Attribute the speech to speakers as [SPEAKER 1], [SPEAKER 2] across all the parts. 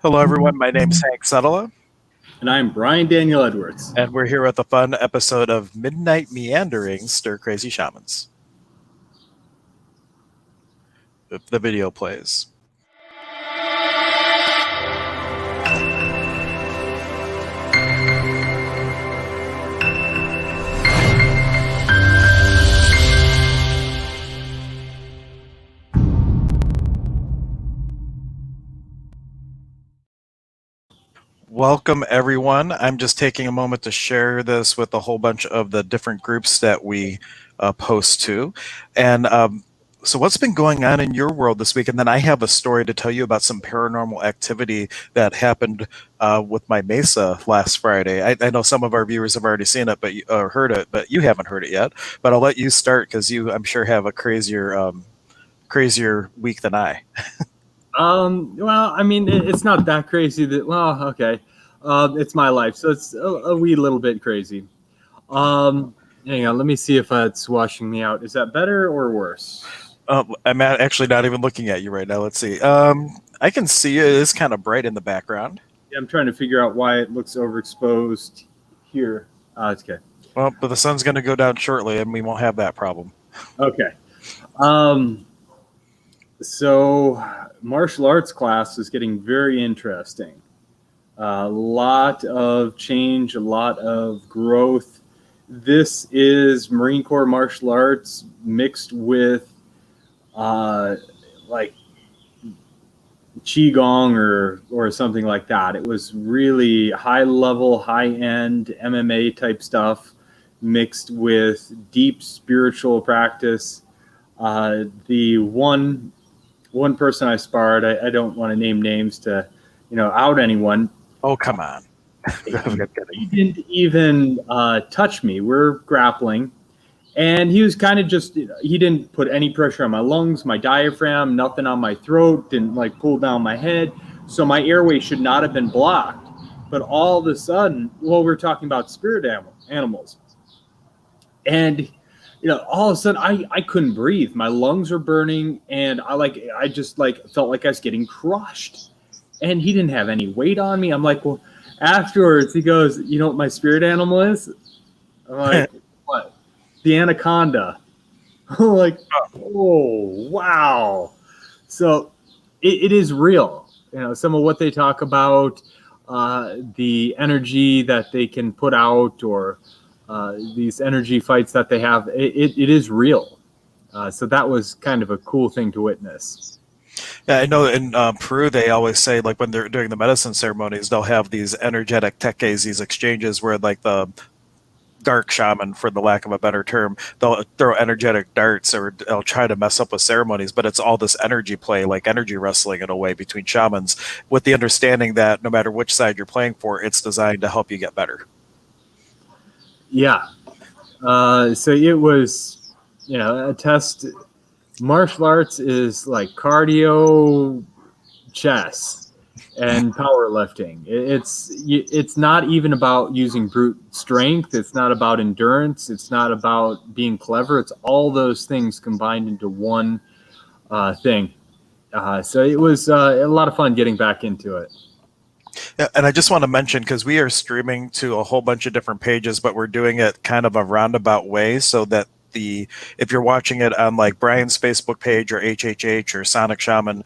[SPEAKER 1] Hello, everyone. My name is Hank Setala,
[SPEAKER 2] And I'm Brian Daniel Edwards.
[SPEAKER 1] and we're here with a fun episode of Midnight Meanderings, Stir Crazy Shamans. If the video plays. Welcome, everyone. I'm just taking a moment to share this with a whole bunch of the different groups that we post to. And so, what's been going on in your world this week? And then I have a story to tell you about some paranormal activity that happened with my Mesa last Friday. I know some of our viewers have already seen it, but heard it, but you haven't heard it yet. But I'll let you start because you, I'm sure, have a crazier week than I.
[SPEAKER 2] Well, I mean, it's not that crazy that, well, okay. It's my life, so it's a wee little bit crazy. Hang on, let me see if it's washing me out. Is that better or worse?
[SPEAKER 1] I'm actually not even looking at you right now. Let's see. I can see it is kind of bright in the background.
[SPEAKER 2] Yeah, I'm trying to figure out why it looks overexposed here. It's okay.
[SPEAKER 1] Well, but the sun's going to go down shortly, and we won't have that problem.
[SPEAKER 2] Okay. So martial arts class is getting very interesting. A lot of change, a lot of growth. This is Marine Corps martial arts mixed with like qigong or something like that. It was really high level, high end MMA type stuff mixed with deep spiritual practice. The one person I sparred, I don't want to name names to out anyone.
[SPEAKER 1] Oh, come on.
[SPEAKER 2] He didn't even touch me. We're grappling. And he was kind of just, he didn't put any pressure on my lungs, my diaphragm, nothing on my throat, didn't like pull down my head. So my airway should not have been blocked. But all of a sudden, well, we're talking about spirit animals. And, all of a sudden I couldn't breathe. My lungs were burning and I just felt like I was getting crushed. And he didn't have any weight on me. I'm like, well, afterwards he goes, you know what my spirit animal is? I'm like, what? The anaconda. I'm like, oh, wow. So it is real. Some of what they talk about, the energy that they can put out or these energy fights that they have, it is real. So that was kind of a cool thing to witness.
[SPEAKER 1] Yeah, I know in Peru they always say, like, when they're doing the medicine ceremonies, they'll have these energetic teques, these exchanges where, like, the dark shaman, for the lack of a better term, they'll throw energetic darts or they'll try to mess up with ceremonies, but it's all this energy play, like energy wrestling in a way between shamans, with the understanding that no matter which side you're playing for, it's designed to help you get better.
[SPEAKER 2] Yeah. So it was, a test. Martial arts is like cardio, chess, and powerlifting. It's not even about using brute strength. It's not about endurance. It's not about being clever. It's all those things combined into one thing. So it was a lot of fun getting back into it.
[SPEAKER 1] Yeah, and I just want to mention, because we are streaming to a whole bunch of different pages, but we're doing it kind of a roundabout way so that if you're watching it on like Brian's Facebook page or HHH or Sonic Shaman,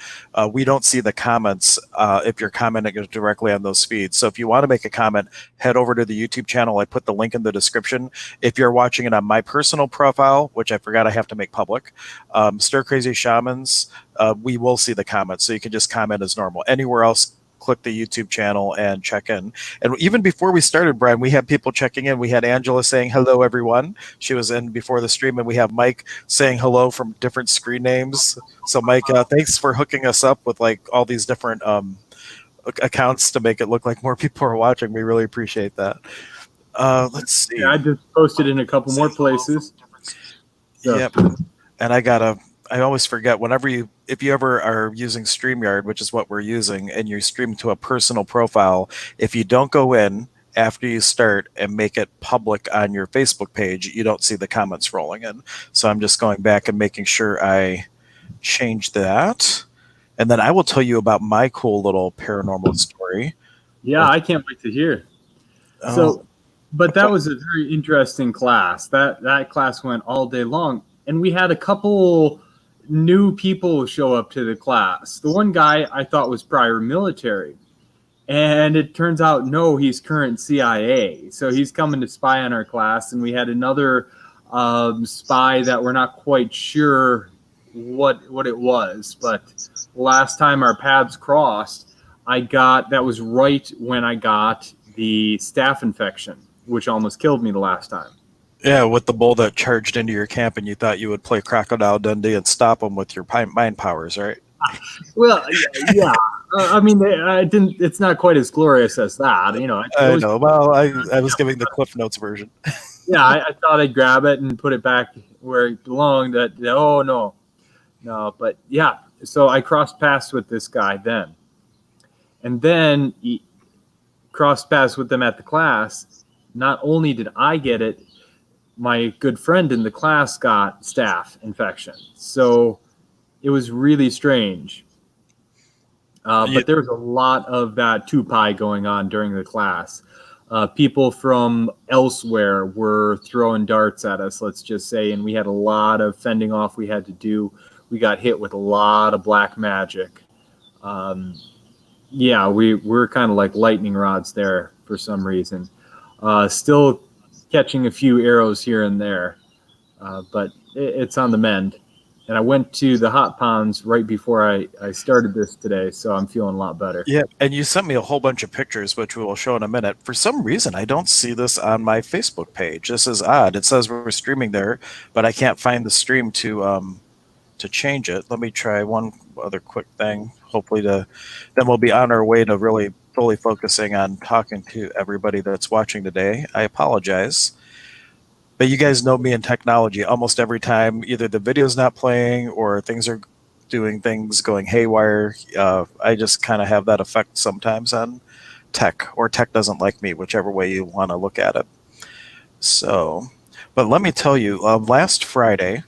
[SPEAKER 1] we don't see the comments if you're commenting directly on those feeds. So if you want to make a comment, head over to the YouTube channel. I put the link in the description. If you're watching it on my personal profile, which I forgot I have to make public, Stir Crazy Shamans, we will see the comments. So you can just comment as normal. Anywhere else, click the YouTube channel and check in. And even before we started, Brian, we had people checking in. We had Angela saying hello, everyone. She was in before the stream, and we have Mike saying hello from different screen names. So Mike, thanks for hooking us up with like all these different accounts to make it look like more people are watching. We really appreciate that. Let's see.
[SPEAKER 2] Yeah, I just posted in a couple more places.
[SPEAKER 1] So. Yep. And I always forget if you ever are using StreamYard, which is what we're using, and you stream to a personal profile, if you don't go in after you start and make it public on your Facebook page, you don't see the comments rolling in. So I'm just going back and making sure I change that. And then I will tell you about my cool little paranormal story.
[SPEAKER 2] Yeah, I can't wait to hear.
[SPEAKER 1] Oh,
[SPEAKER 2] So, but that was a very interesting class. That class went all day long, and we had a couple new people show up to the class. The one guy I thought was prior military, and it turns out no, he's current CIA. So he's coming to spy on our class, and we had another spy that we're not quite sure what it was. But last time our paths crossed, that was right when I got the staph infection, which almost killed me the last time.
[SPEAKER 1] yeah, with the bull that charged into your camp and you thought you would play Crocodile Dundee and stop him with your mind powers, right?
[SPEAKER 2] Well, yeah. I mean, I didn't. It's not quite as glorious as that, you know.
[SPEAKER 1] I know. Well, I was giving the Cliff Notes version.
[SPEAKER 2] Yeah, I thought I'd grab it and put it back where it belonged. Oh no, no. But yeah, so I crossed paths with this guy then, and then he crossed paths with them at the class. Not only did I get it, my good friend in the class got staph infection. So it was really strange. But there was a lot of that two-pie going on during the class. People from elsewhere were throwing darts at us, let's just say, and we had a lot of fending off we had to do. We got hit with a lot of black magic. Yeah, we're kind of like lightning rods there for some reason. Still catching a few arrows here and there, but it's on the mend. And I went to the hot ponds right before I started this today, so I'm feeling a lot better.
[SPEAKER 1] Yeah, and you sent me a whole bunch of pictures, which we will show in a minute. For some reason, I don't see this on my Facebook page. This is odd. It says we're streaming there, but I can't find the stream to change it. Let me try one other quick thing. Hopefully, then we'll be on our way to really fully focusing on talking to everybody that's watching today. I apologize. But you guys know me in technology. Almost every time, either the video's not playing or things are doing things going haywire. I just kind of have that effect sometimes on tech, or tech doesn't like me, whichever way you want to look at it. So, but let me tell you, last Friday,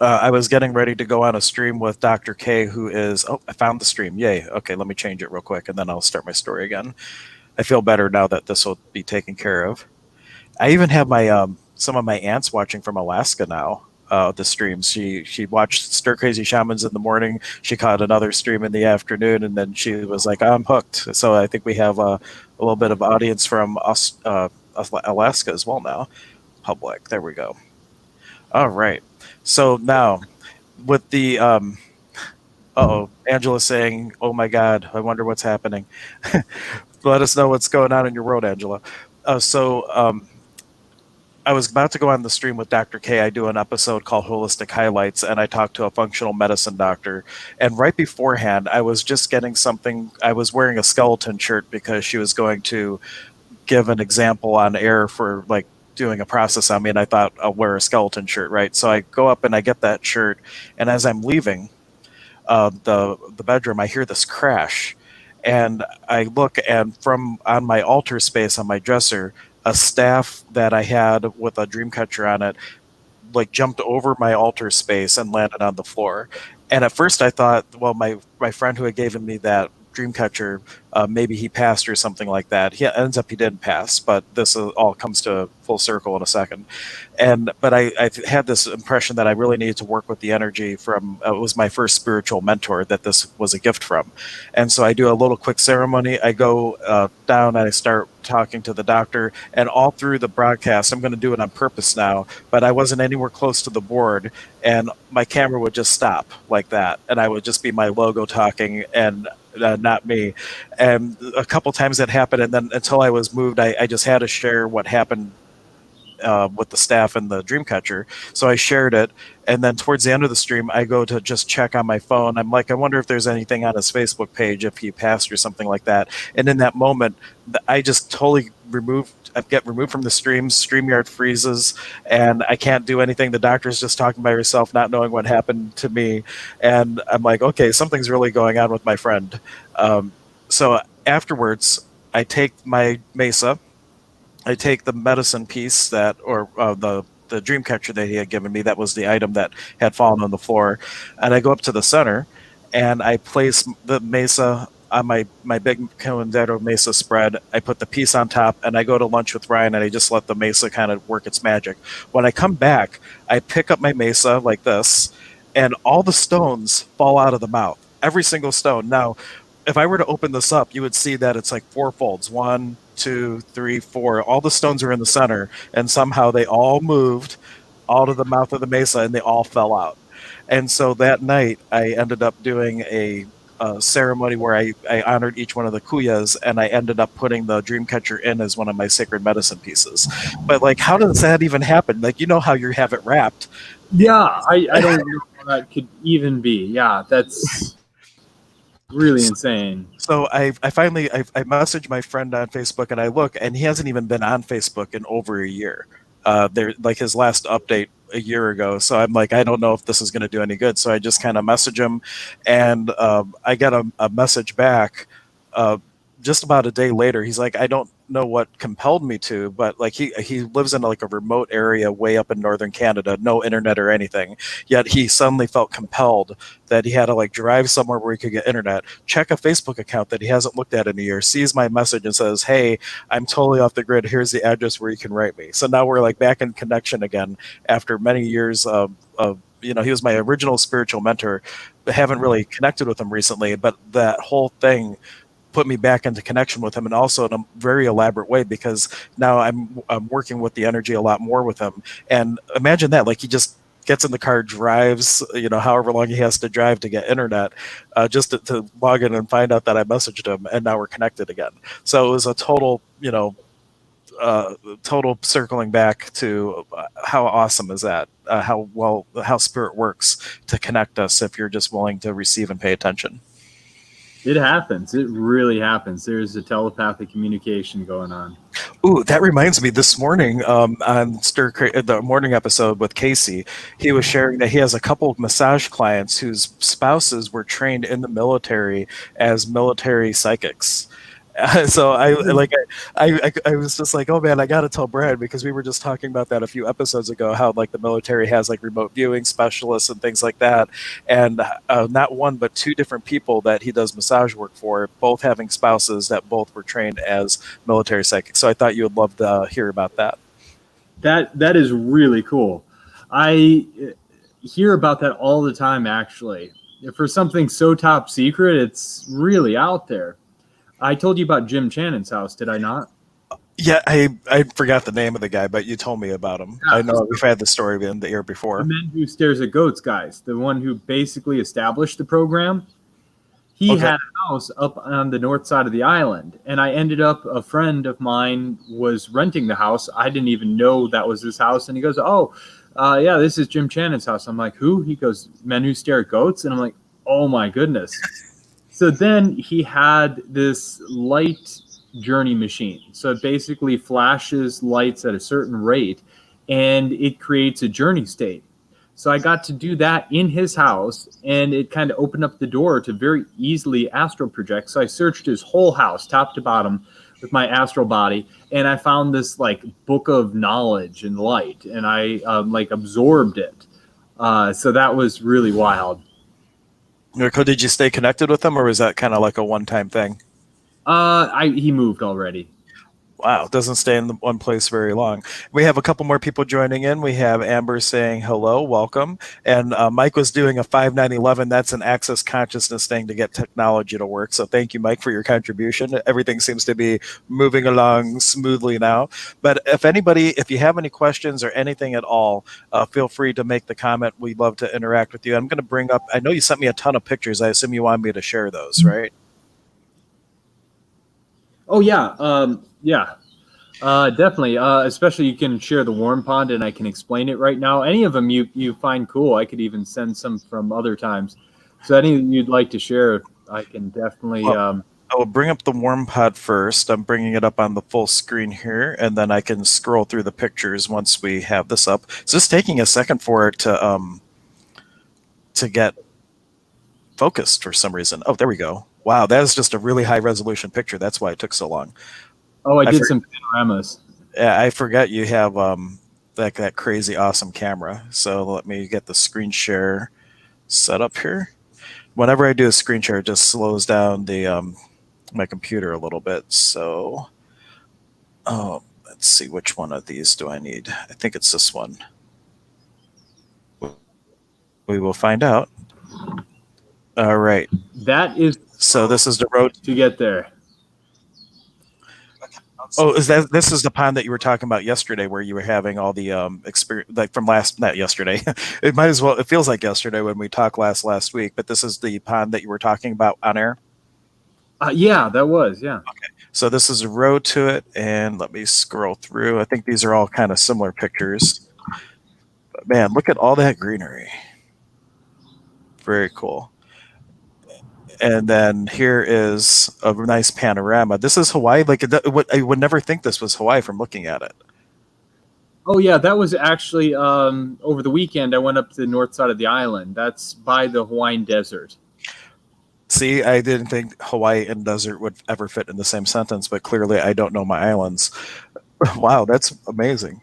[SPEAKER 1] I was getting ready to go on a stream with Dr. K, who is, oh, I found the stream. Yay. Okay, let me change it real quick and then I'll start my story again. I feel better now that this will be taken care of. I even have my some of my aunts watching from Alaska now. The streams. She watched Stir Crazy Shamans in the morning. She caught another stream in the afternoon, and then she was like, "I'm hooked." So I think we have a little bit of audience from us, Alaska as well now. Public. There we go. All right. So now with the oh, Angela saying, "Oh my God, I wonder what's happening." Let us know what's going on in your world, Angela. I was about to go on the stream with Dr. K. I do an episode called Holistic Highlights, and I talked to a functional medicine doctor. And right beforehand, I was just getting something. I was wearing a skeleton shirt because she was going to give an example on air for like doing a process on me, and I thought I'll wear a skeleton shirt, right? So I go up and I get that shirt, and as I'm leaving the bedroom, I hear this crash, and I look, and from on my altar space on my dresser, a staff that I had with a dream catcher on it like jumped over my altar space and landed on the floor. And at first I thought, well, my friend who had given me that dream catcher, maybe he passed or something like that. He ends up he didn't pass, but this all comes to full circle in a second. But I had this impression that I really needed to work with the energy from. It was my first spiritual mentor that this was a gift from, and so I do a little quick ceremony. I go down and I start talking to the doctor, and all through the broadcast, I'm going to do it on purpose now, but I wasn't anywhere close to the board, and my camera would just stop like that, and I would just be my logo talking and not me. And a couple times that happened, and then until I was moved, I just had to share what happened with the staff and the Dreamcatcher. So I shared it, and then towards the end of the stream, I go to just check on my phone. I'm like, I wonder if there's anything on his Facebook page if he passed or something like that. And in that moment, I just totally get removed from the stream. StreamYard freezes, and I can't do anything. The doctor's just talking by herself, not knowing what happened to me. And I'm like, okay, something's really going on with my friend. So afterwards, I take my mesa, I take the medicine piece or the dream catcher that he had given me. That was the item that had fallen on the floor, and I go up to the center, and I place the mesa on my big Kilimanjaro mesa spread. I put the piece on top, and I go to lunch with Ryan, and I just let the mesa kind of work its magic. When I come back, I pick up my mesa like this, and all the stones fall out of the mouth. Every single stone. Now, if I were to open this up, you would see that it's like four folds. One, two, three, four. All the stones are in the center, and somehow they all moved out of the mouth of the mesa, and they all fell out. And so that night, I ended up doing a ceremony where I honored each one of the kuyas, and I ended up putting the Dreamcatcher in as one of my sacred medicine pieces. But like, how does that even happen? Like, you know how you have it wrapped.
[SPEAKER 2] Yeah, I don't know how that could even be. Yeah, that's really insane.
[SPEAKER 1] So I finally I messaged my friend on Facebook, and I look, and he hasn't even been on Facebook in over a year. There, like, his last update a year ago. So I'm like, I don't know if this is going to do any good. So I just kind of message him, and I got a message back. Uh, just about a day later, he's like, I don't know what compelled me to, but like he lives in like a remote area way up in northern Canada, no internet or anything. Yet he suddenly felt compelled that he had to like drive somewhere where he could get internet, check a Facebook account that he hasn't looked at in a year, sees my message and says, "Hey, I'm totally off the grid. Here's the address where you can write me." So now we're like back in connection again after many years of he was my original spiritual mentor. Haven't really connected with him recently, but that whole thing put me back into connection with him, and also in a very elaborate way, because now I'm working with the energy a lot more with him. And imagine that, like, he just gets in the car, drives, however long he has to drive to get internet, just to log in and find out that I messaged him, and now we're connected again. So it was a total, total circling back to how awesome is that? How spirit works to connect us if you're just willing to receive and pay attention.
[SPEAKER 2] It happens. It really happens. There's a telepathic communication going on.
[SPEAKER 1] Ooh, that reminds me. This morning, on the morning episode with Casey, he was sharing that he has a couple of massage clients whose spouses were trained in the military as military psychics. So I was just like, oh man, I gotta tell Brad, because we were just talking about that a few episodes ago, how like the military has like remote viewing specialists and things like that, and not one but two different people that he does massage work for, both having spouses that both were trained as military psychics. So I thought you would love to hear about that.
[SPEAKER 2] That is really cool. I hear about that all the time, actually. For something so top secret, it's really out there. I told you about Jim Channon's house, did I not?
[SPEAKER 1] Yeah, I forgot the name of the guy, but you told me about him.
[SPEAKER 2] Yeah.
[SPEAKER 1] I know we've had the story in the air before.
[SPEAKER 2] The Men Who Stares at Goats guys, the one who basically established the program. He had a house up on the north side of the island, and a friend of mine was renting the house. I didn't even know that was his house, and he goes, "Oh, yeah, this is Jim Channon's house." I'm like, "Who?" He goes, "Men Who Stare at Goats," and I'm like, "Oh my goodness." So then he had this light journey machine. So it basically flashes lights at a certain rate, and it creates a journey state. So I got to do that in his house, and it kind of opened up the door to very easily astral project. So I searched his whole house, top to bottom, with my astral body, and I found this like book of knowledge and light, and I like absorbed it. So that was really wild.
[SPEAKER 1] Did you stay connected with him, or was that kind of like a one-time thing?
[SPEAKER 2] He moved already.
[SPEAKER 1] Wow, doesn't stay in one place very long. We have a couple more people joining in. We have Amber saying hello, welcome, and Mike was doing a 5911. That's an access consciousness thing to get technology to work. So thank you, Mike, for your contribution. Everything seems to be moving along smoothly now. But if you have any questions or anything at all, feel free to make the comment. We'd love to interact with you. I'm going to bring up. I know you sent me a ton of pictures. I assume you want me to share those, right?
[SPEAKER 2] Oh yeah, definitely. Especially you can share the warm pond, and I can explain it right now. Any of them you find cool, I could even send some from other times. So any you'd like to share, I can definitely.
[SPEAKER 1] I will bring up the warm pod first. I'm bringing it up on the full screen here, and then I can scroll through the pictures once we have this up. It's just taking a second for it to get focused for some reason. Oh, there we go. Wow, that is just a really high resolution picture. That's why it took so long.
[SPEAKER 2] Oh, I did some panoramas.
[SPEAKER 1] Yeah, I forgot you have that crazy awesome camera. So let me get the screen share set up here. Whenever I do a screen share, it just slows down the my computer a little bit. So, oh, let's see, which one of these do I need? I think it's this one. We will find out. All right.
[SPEAKER 2] That is
[SPEAKER 1] So this is the road
[SPEAKER 2] to get there.
[SPEAKER 1] Oh, is that this is the pond that you were talking about yesterday, where you were having all the experience, like from last, not yesterday. It might as well. It feels like yesterday when we talked last week, but this is the pond that you were talking about on air.
[SPEAKER 2] Yeah, that was, yeah.
[SPEAKER 1] So this is a road to it, and let me scroll through. I think these are all kind of similar pictures. But man, look at all that greenery. Very cool. And then here is a nice panorama. This is Hawaii. Like I would never think this was Hawaii from looking at it.
[SPEAKER 2] Oh yeah, that was actually over the weekend. I went up to the north side of the island. That's by the Hawaiian desert.
[SPEAKER 1] See, I didn't think Hawaii and desert would ever fit in the same sentence, but clearly I don't know my islands. Wow, that's amazing.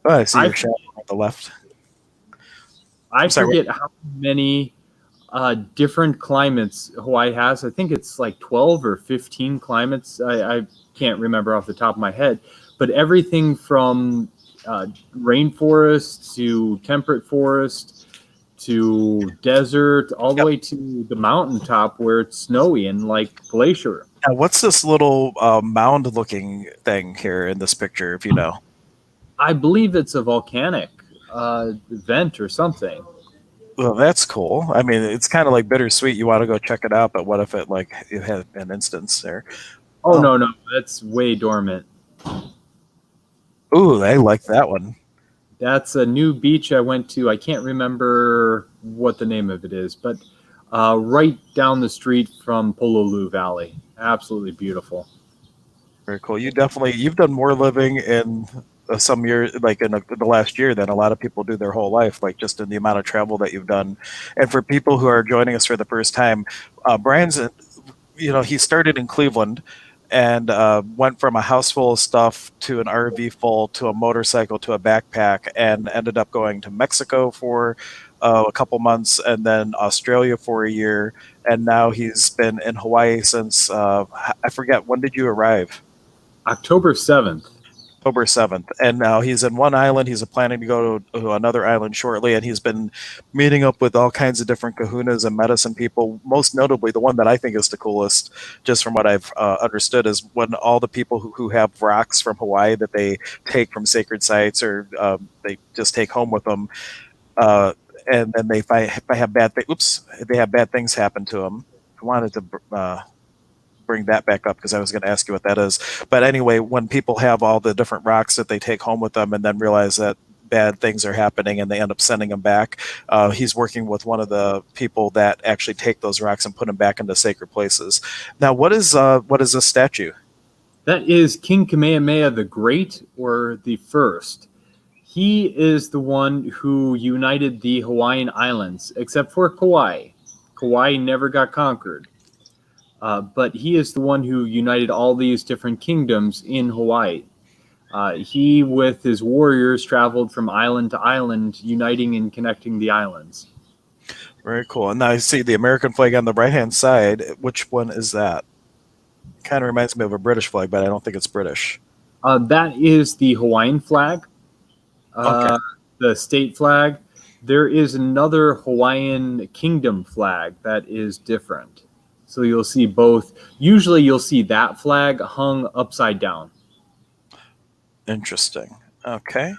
[SPEAKER 1] Oh, I see your shadow on the left.
[SPEAKER 2] I
[SPEAKER 1] I'm sorry,
[SPEAKER 2] forget how many different climates Hawaii has. I think it's like 12 or 15 climates. I can't remember off the top of my head, but everything from rainforest to temperate forest to desert, all the way to the mountaintop where it's snowy and like glacier.
[SPEAKER 1] Now, what's this little mound-looking thing here in this picture, if you know?
[SPEAKER 2] I believe it's a volcanic vent or something.
[SPEAKER 1] Well, that's cool. I mean, it's kind of like bittersweet. You want to go check it out, but what if it like you had an instance there?
[SPEAKER 2] Oh, no, that's way dormant.
[SPEAKER 1] Ooh, I like that one.
[SPEAKER 2] That's a new beach I went to. I can't remember what the name of it is, but right down the street from Pololu Valley. Absolutely beautiful.
[SPEAKER 1] Very cool. You've done more living in some years, like in the last year, than a lot of people do their whole life, like just in the amount of travel that you've done. And for people who are joining us for the first time, Brian's, he started in Cleveland and went from a house full of stuff to an RV full to a motorcycle to a backpack, and ended up going to Mexico for a couple months, and then Australia for a year, and now he's been in Hawaii since I forget, when did you arrive?
[SPEAKER 2] October 7th.
[SPEAKER 1] October 7th. And now he's in one island. He's planning to go to another island shortly. And he's been meeting up with all kinds of different kahunas and medicine people. Most notably, the one that I think is the coolest, just from what I've understood, is when all the people who have rocks from Hawaii that they take from sacred sites, or they just take home with them. And then they have they have bad things happen to them. I wanted to bring that back up because I was going to ask you what that is. But anyway, when people have all the different rocks that they take home with them and then realize that bad things are happening and they end up sending them back, he's working with one of the people that actually take those rocks and put them back into sacred places. Now, what is this statue?
[SPEAKER 2] That is King Kamehameha the Great, or the First. He is the one who united the Hawaiian Islands, except for Kauai. Kauai never got conquered. But he is the one who united all these different kingdoms in Hawaii. He, with his warriors, traveled from island to island, uniting and connecting the islands.
[SPEAKER 1] Very cool. And now I see the American flag on the right-hand side. Which one is that? Kind of reminds me of a British flag, but I don't think it's British.
[SPEAKER 2] That is the Hawaiian flag,
[SPEAKER 1] Okay.
[SPEAKER 2] the state flag. There is another Hawaiian kingdom flag that is different. So you'll see both. Usually you'll see that flag hung upside down.
[SPEAKER 1] Interesting. Okay.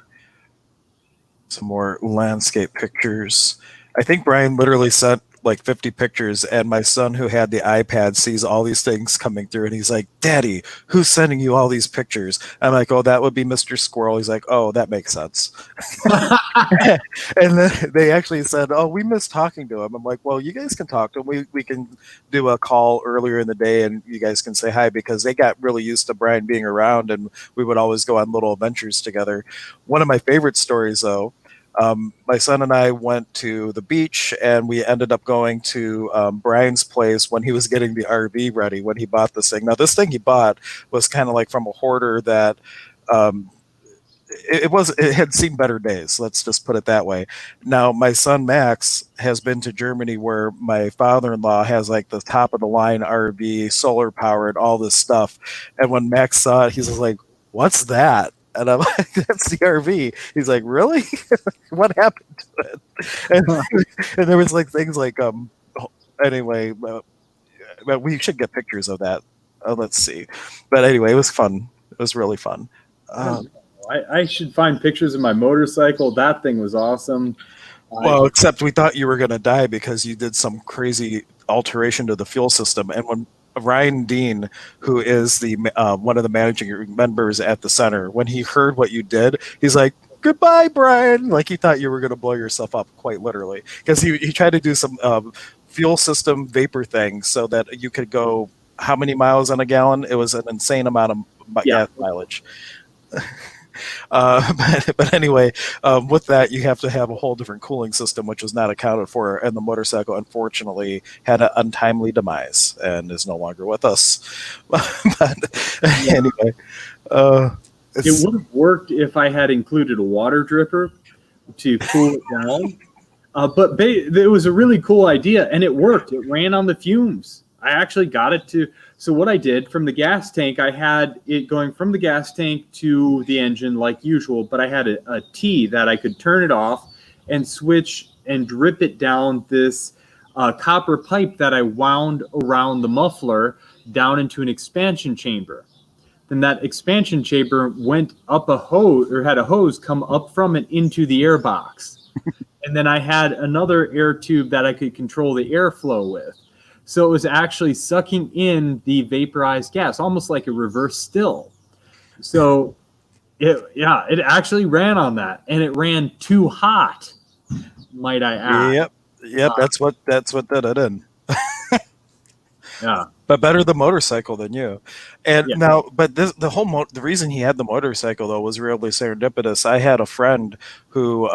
[SPEAKER 1] Some more landscape pictures. I think Brian literally sent like 50 pictures, and my son, who had the iPad, sees all these things coming through, and he's like, "Daddy, who's sending you all these pictures?" I'm like, "Oh, that would be Mr. Squirrel." He's like, "Oh, that makes sense." And then they actually said, "Oh, we miss talking to him." I'm like, "Well, you guys can talk to him. We can do a call earlier in the day, and you guys can say hi," because they got really used to Brian being around, and we would always go on little adventures together. One of my favorite stories, though, my son and I went to the beach, and we ended up going to Brian's place when he was getting the RV ready, when he bought this thing. Now, this thing he bought was kind of like from a hoarder that it had seen better days. Let's just put it that way. Now my son Max has been to Germany, where my father-in-law has like the top of the line RV, solar powered, all this stuff. And when Max saw it, he's just like, "What's that?" And I'm like, "That's the RV." He's like, "Really? What happened to it?" And there was like things like anyway, but we should get pictures of that. Let's see. But anyway, it was fun. It was really fun.
[SPEAKER 2] I should find pictures of my motorcycle. That thing was awesome.
[SPEAKER 1] Well, except we thought you were going to die because you did some crazy alteration to the fuel system. And when Ryan Dean, who is the one of the managing members at the center, when he heard what you did, he's like, "Goodbye, Brian." Like he thought you were going to blow yourself up, quite literally, because he tried to do some fuel system vapor thing so that you could go how many miles on a gallon? It was an insane amount of gas mileage. But anyway, with that, you have to have a whole different cooling system, which was not accounted for, and the motorcycle unfortunately had an untimely demise and is no longer with us. But anyway,
[SPEAKER 2] it would have worked if I had included a water dripper to cool it down. But it was a really cool idea, and it worked. It ran on the fumes. I actually got it to. So what I did from the gas tank, I had it going from the gas tank to the engine like usual, but I had a T that I could turn it off and switch and drip it down this copper pipe that I wound around the muffler down into an expansion chamber. Then that expansion chamber went up a hose, or had a hose come up from it into the air box. And then I had another air tube that I could control the airflow with. So it was actually sucking in the vaporized gas, almost like a reverse still. So it actually ran on that, and it ran too hot, might I add.
[SPEAKER 1] Yep. That's what did it in.
[SPEAKER 2] Yeah.
[SPEAKER 1] But better the motorcycle than you. And now, but the reason he had the motorcycle though was really serendipitous. I had a friend who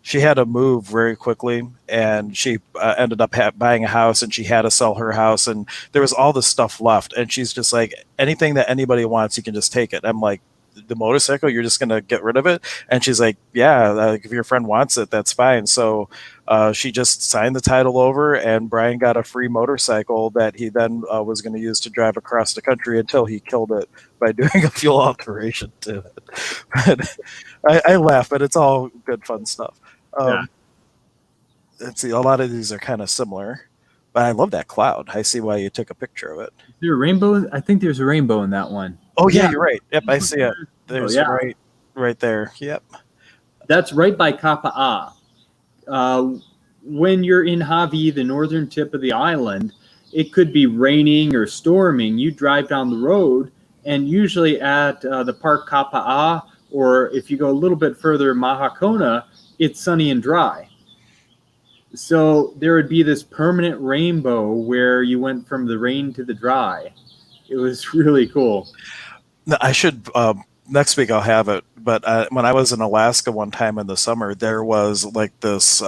[SPEAKER 1] she had to move very quickly, and she ended up buying a house, and she had to sell her house, and there was all this stuff left, and she's just like, anything that anybody wants, you can just take it. I'm like, the motorcycle, you're just gonna get rid of it? And she's like, yeah, like, if your friend wants it, that's fine. So she just signed the title over, and Brian got a free motorcycle that he then was going to use to drive across the country until he killed it by doing a fuel alteration to it. But I laugh, but it's all good fun stuff. Let's see, a lot of these are kind of similar, but I love that cloud. I see why you took a picture of it.
[SPEAKER 2] Is there a rainbow? I think there's a rainbow in that one.
[SPEAKER 1] Oh yeah, you're right. Yep, I see it. There's right there. Yep.
[SPEAKER 2] That's right by Kapaa. When you're in Hawaii, the northern tip of the island, it could be raining or storming. You drive down the road, and usually at the park Kapaa, or if you go a little bit further, Mahakona, it's sunny and dry. So there would be this permanent rainbow where you went from the rain to the dry. It was really cool.
[SPEAKER 1] I should next week I'll have it. But when I was in Alaska one time in the summer, there was like this.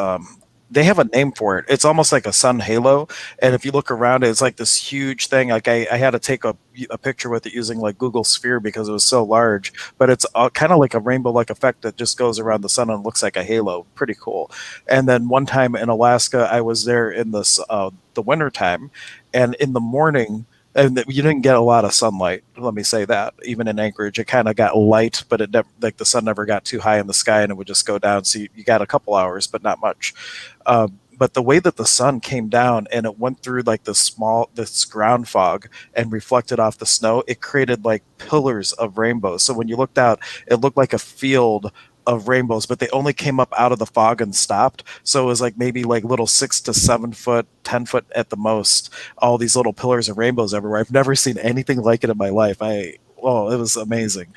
[SPEAKER 1] They have a name for it. It's almost like a sun halo, and if you look around it, it's like this huge thing. Like I had to take a picture with it using like Google Sphere because it was so large. But it's kind of like a rainbow-like effect that just goes around the sun and looks like a halo. Pretty cool. And then one time in Alaska, I was there in this the winter time, and in the morning. And you didn't get a lot of sunlight. Let me say that. Even in Anchorage, it kind of got light, but it never, like the sun never got too high in the sky, and it would just go down. So you got a couple hours, but not much. But the way that the sun came down and it went through like this ground fog and reflected off the snow, it created like pillars of rainbows. So when you looked out, it looked like a field of rainbows, but they only came up out of the fog and stopped. So it was like maybe like little 6 to 7 foot, 10 foot at the most, all these little pillars of rainbows everywhere. I've never seen anything like it in my life. It was amazing.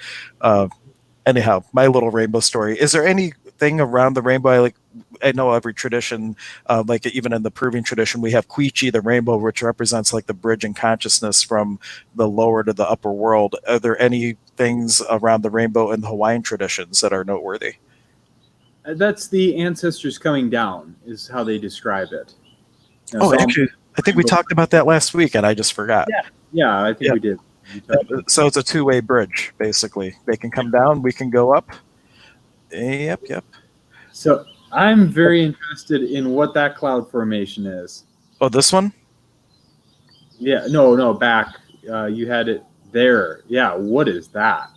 [SPEAKER 1] Anyhow, my little rainbow story. Is there anything around the rainbow? I know every tradition, like even in the Peruvian tradition, we have Quiche, the rainbow, which represents like the bridge in consciousness from the lower to the upper world. Are there any things around the rainbow in the Hawaiian traditions that are noteworthy?
[SPEAKER 2] That's the ancestors coming down, is how they describe it.
[SPEAKER 1] Actually, I think we talked about that last week, and I just forgot.
[SPEAKER 2] Yeah, I think we did.
[SPEAKER 1] So it's a two-way bridge, basically. They can come down, we can go up. Yep.
[SPEAKER 2] So I'm very interested in what that cloud formation is.
[SPEAKER 1] Oh, this one?
[SPEAKER 2] Yeah, no, back. You had it there. Yeah, what is that?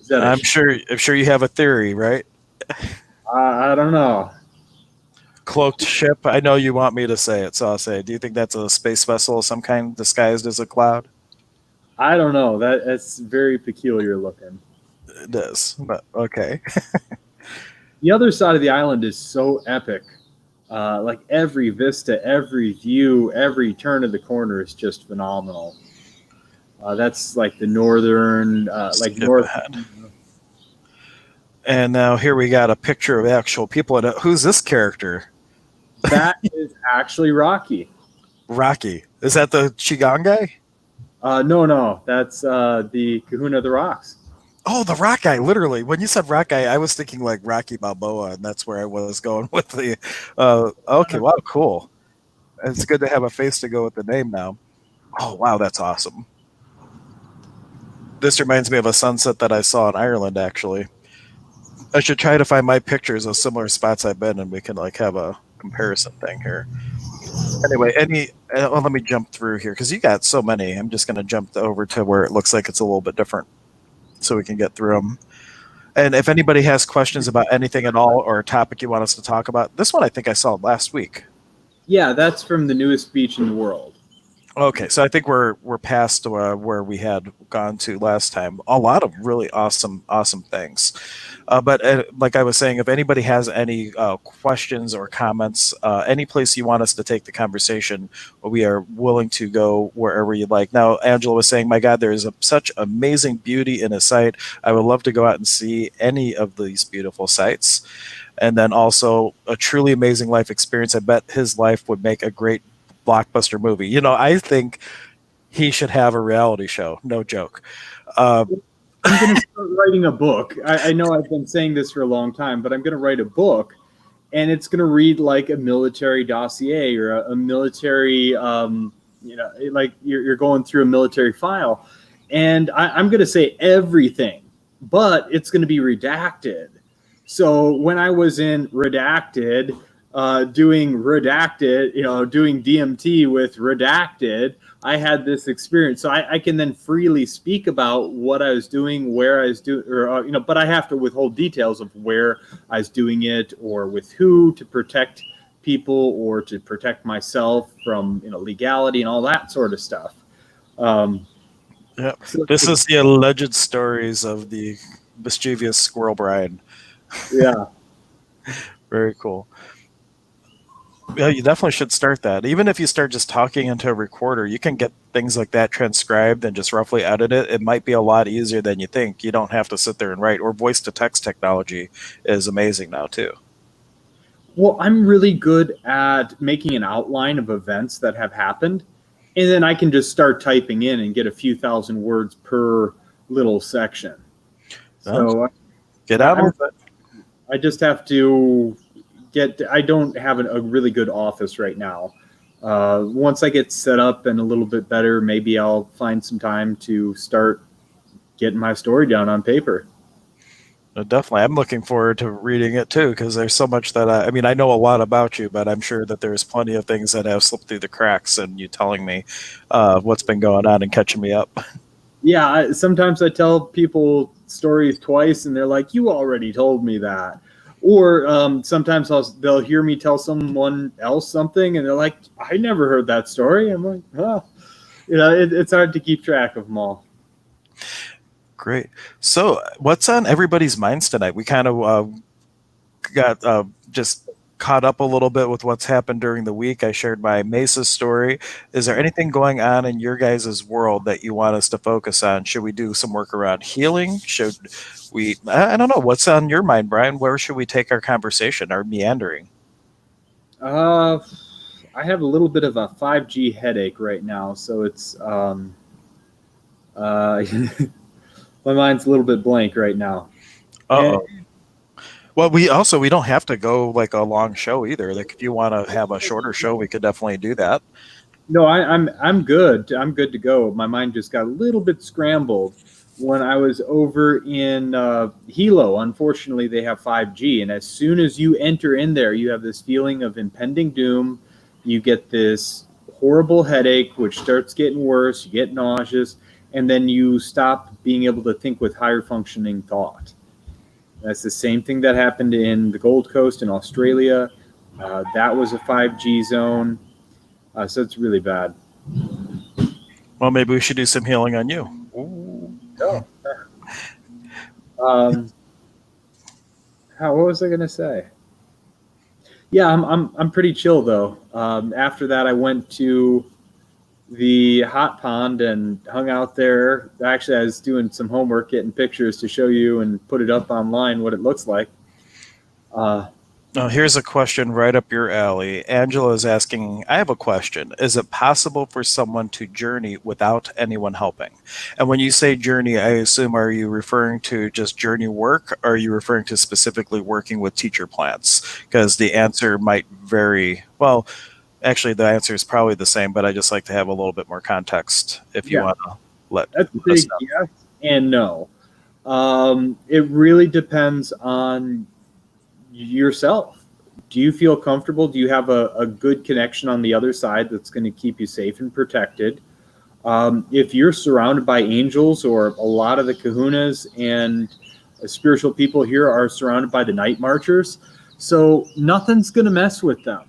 [SPEAKER 2] Is that a?
[SPEAKER 1] I'm sure you have a theory, right?
[SPEAKER 2] I don't know.
[SPEAKER 1] Cloaked ship. I know you want me to say it, so I'll say it. Do you think that's a space vessel of some kind disguised as a cloud?
[SPEAKER 2] I don't know. That's very peculiar looking.
[SPEAKER 1] It is, but okay.
[SPEAKER 2] The other side of the island is so epic. Like every vista, every view, every turn of the corner is just phenomenal. That's like the northern, like
[SPEAKER 1] Skip
[SPEAKER 2] north.
[SPEAKER 1] ahead. And now here we got a picture of actual people in it. Who's this character?
[SPEAKER 2] That is actually Rocky.
[SPEAKER 1] Rocky. Is that the Qigong guy?
[SPEAKER 2] No, that's the Kahuna of the Rocks.
[SPEAKER 1] Oh, the rock guy, literally. When you said rock guy, I was thinking like Rocky Balboa, and that's where I was going with the. Okay, wow, cool. It's good to have a face to go with the name now. Oh, wow, that's awesome. This reminds me of a sunset that I saw in Ireland, actually. I should try to find my pictures of similar spots I've been, and we can like have a comparison thing here. Anyway, well, let me jump through here because you got so many. I'm just going to jump over to where it looks like it's a little bit different, so we can get through them. And if anybody has questions about anything at all or a topic you want us to talk about, this one I think I saw last week.
[SPEAKER 2] Yeah, that's from the newest beach in the world.
[SPEAKER 1] Okay, so I think we're past where we had gone to last time. A lot of really awesome things. But like I was saying, if anybody has any questions or comments, any place you want us to take the conversation, we are willing to go wherever you'd like. Now, Angela was saying, my God, there is such amazing beauty in a site. I would love to go out and see any of these beautiful sites. And then also a truly amazing life experience. I bet his life would make a great blockbuster movie. You know, I think he should have a reality show. No joke.
[SPEAKER 2] I'm going to start writing a book. I know I've been saying this for a long time, but I'm going to write a book, and it's going to read like a military dossier or a military, like you're going through a military file. And I'm going to say everything, but it's going to be redacted. So when I was in Redacted, doing Redacted, doing DMT with Redacted, I had this experience. So I can then freely speak about what I was doing, where I was doing, or, but I have to withhold details of where I was doing it or with who to protect people or to protect myself from, legality and all that sort of stuff.
[SPEAKER 1] Yeah. So this is the alleged stories of the mischievous Squirrel Brian.
[SPEAKER 2] Yeah.
[SPEAKER 1] Very cool. Yeah, you definitely should start that. Even if you start just talking into a recorder, you can get things like that transcribed and just roughly edit it. It might be a lot easier than you think. You don't have to sit there and write. Or voice to text technology is amazing now too.
[SPEAKER 2] Well, I'm really good at making an outline of events that have happened, and then I can just start typing in and get a few thousand words per little section. So
[SPEAKER 1] get out of it.
[SPEAKER 2] I just have to I don't have a really good office right now. Once I get set up and a little bit better, maybe I'll find some time to start getting my story down on paper.
[SPEAKER 1] Definitely. I'm looking forward to reading it too, because there's so much that I know a lot about you, but I'm sure that there's plenty of things that have slipped through the cracks and you telling me what's been going on and catching me up.
[SPEAKER 2] Yeah. Sometimes I tell people stories twice and they're like, you already told me that. Or sometimes they'll hear me tell someone else something, and they're like, "I never heard that story." I'm like, "Oh, it's hard to keep track of them all."
[SPEAKER 1] Great. So, what's on everybody's minds tonight? We kind of got just caught up a little bit with what's happened during the week. I shared my Mesa story. Is there anything going on in your guys' world that you want us to focus on? Should we do some work around healing? Should we, I don't know, what's on your mind, Brian? Where should we take our conversation, our meandering?
[SPEAKER 2] I have a little bit of a 5G headache right now, so it's my mind's a little bit blank right now.
[SPEAKER 1] Uh-oh. Well, we don't have to go like a long show either. Like if you want to have a shorter show, we could definitely do that.
[SPEAKER 2] No, I'm good. I'm good to go. My mind just got a little bit scrambled when I was over in Hilo. Unfortunately, they have 5G, and as soon as you enter in there, you have this feeling of impending doom. You get this horrible headache, which starts getting worse. You get nauseous, and then you stop being able to think with higher functioning thought. That's the same thing that happened in the Gold Coast in Australia. That was a 5G zone, so it's really bad.
[SPEAKER 1] Well, maybe we should do some healing on you. Ooh.
[SPEAKER 2] Oh. What was I gonna say? Yeah, I'm pretty chill though. After that, I went to the hot pond and hung out there. Actually, I was doing some homework, getting pictures to show you and put it up online what it looks like.
[SPEAKER 1] Now, here's a question right up your alley. Angela is asking, I have a question. Is it possible for someone to journey without anyone helping? And when you say journey, I assume, are you referring to just journey work? Or are you referring to specifically working with teacher plants? Because the answer might vary. Well, actually, the answer is probably the same, but I just like to have a little bit more context if you
[SPEAKER 2] Yeah.
[SPEAKER 1] want to let
[SPEAKER 2] That's a
[SPEAKER 1] us
[SPEAKER 2] big
[SPEAKER 1] know.
[SPEAKER 2] yes and no. It really depends on yourself. Do you feel comfortable? Do you have a good connection on the other side that's going to keep you safe and protected? If you're surrounded by angels, or a lot of the kahunas and spiritual people here are surrounded by the night marchers, so nothing's going to mess with them.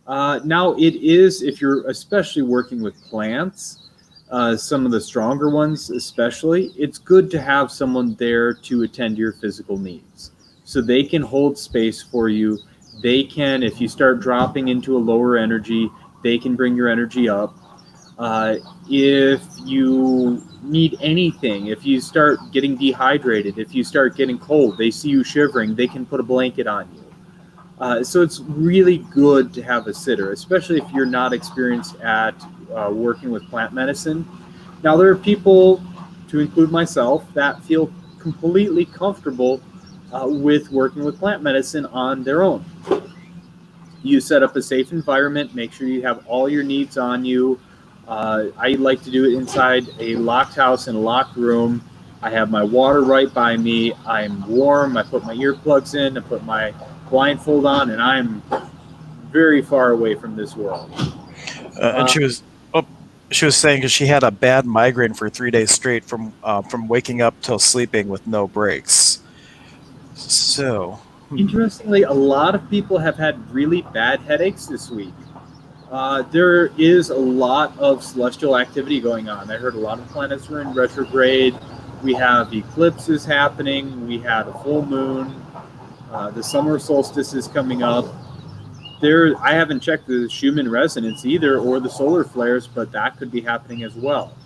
[SPEAKER 2] Now, it is, if you're especially working with plants, some of the stronger ones especially, it's good to have someone there to attend to your physical needs. So they can hold space for you. They can, if you start dropping into a lower energy, they can bring your energy up. If you need anything, if you start getting dehydrated, if you start getting cold, they see you shivering, they can put a blanket on you. So it's really good to have a sitter, especially if you're not experienced at working with plant medicine. Now, there are people, to include myself, that feel completely comfortable with working with plant medicine on their own. You set up a safe environment, make sure you have all your needs on you. I like to do it inside a locked house in a locked room. I have my water right by me. I'm warm. I put my earplugs in. I put my blindfold on, and I'm very far away from this world.
[SPEAKER 1] And she was saying because she had a bad migraine for 3 days straight from waking up till sleeping with no breaks. So,
[SPEAKER 2] Interestingly, a lot of people have had really bad headaches this week. There is a lot of celestial activity going on. I heard a lot of planets were in retrograde. We have eclipses happening. We had a full moon. The summer solstice is coming up. I haven't checked the Schumann resonance either, or the solar flares, but that could be happening as well.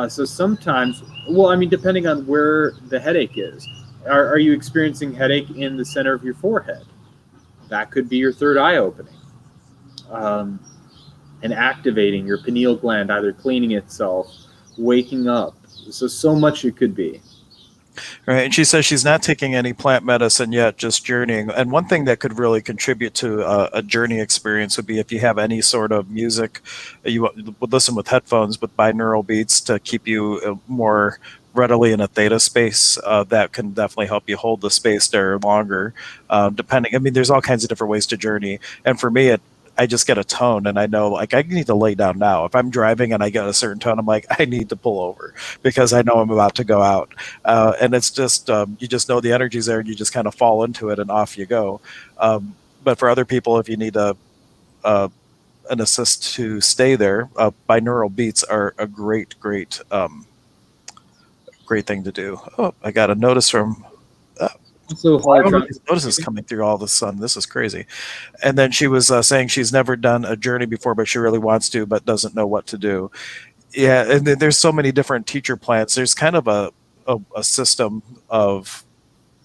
[SPEAKER 2] So sometimes, well, I mean, depending on where the headache is. Are you experiencing headache in the center of your forehead? That could be your third eye opening. And activating your pineal gland, either cleaning itself, waking up. So much it could be.
[SPEAKER 1] right. And she says she's not taking any plant medicine yet, just journeying. And one thing that could really contribute to a journey experience would be if you have any sort of music, you would listen with headphones with binaural beats to keep you more readily in a theta space. That can definitely help you hold the space there longer. Depending, I mean, there's all kinds of different ways to journey. And for me, I just get a tone and I know like I need to lay down now. If I'm driving and I get a certain tone, I'm like, I need to pull over because I know I'm about to go out. And it's just, you just know the energy's there and you just kind of fall into it and off you go. But for other people, if you need an assist to stay there, binaural beats are a great thing to do. Oh, I got a notice from
[SPEAKER 2] So
[SPEAKER 1] these notices coming through all of a sudden. This is crazy. And then she was saying she's never done a journey before, but she really wants to, but doesn't know what to do. Yeah, and then there's so many different teacher plants. There's kind of a system of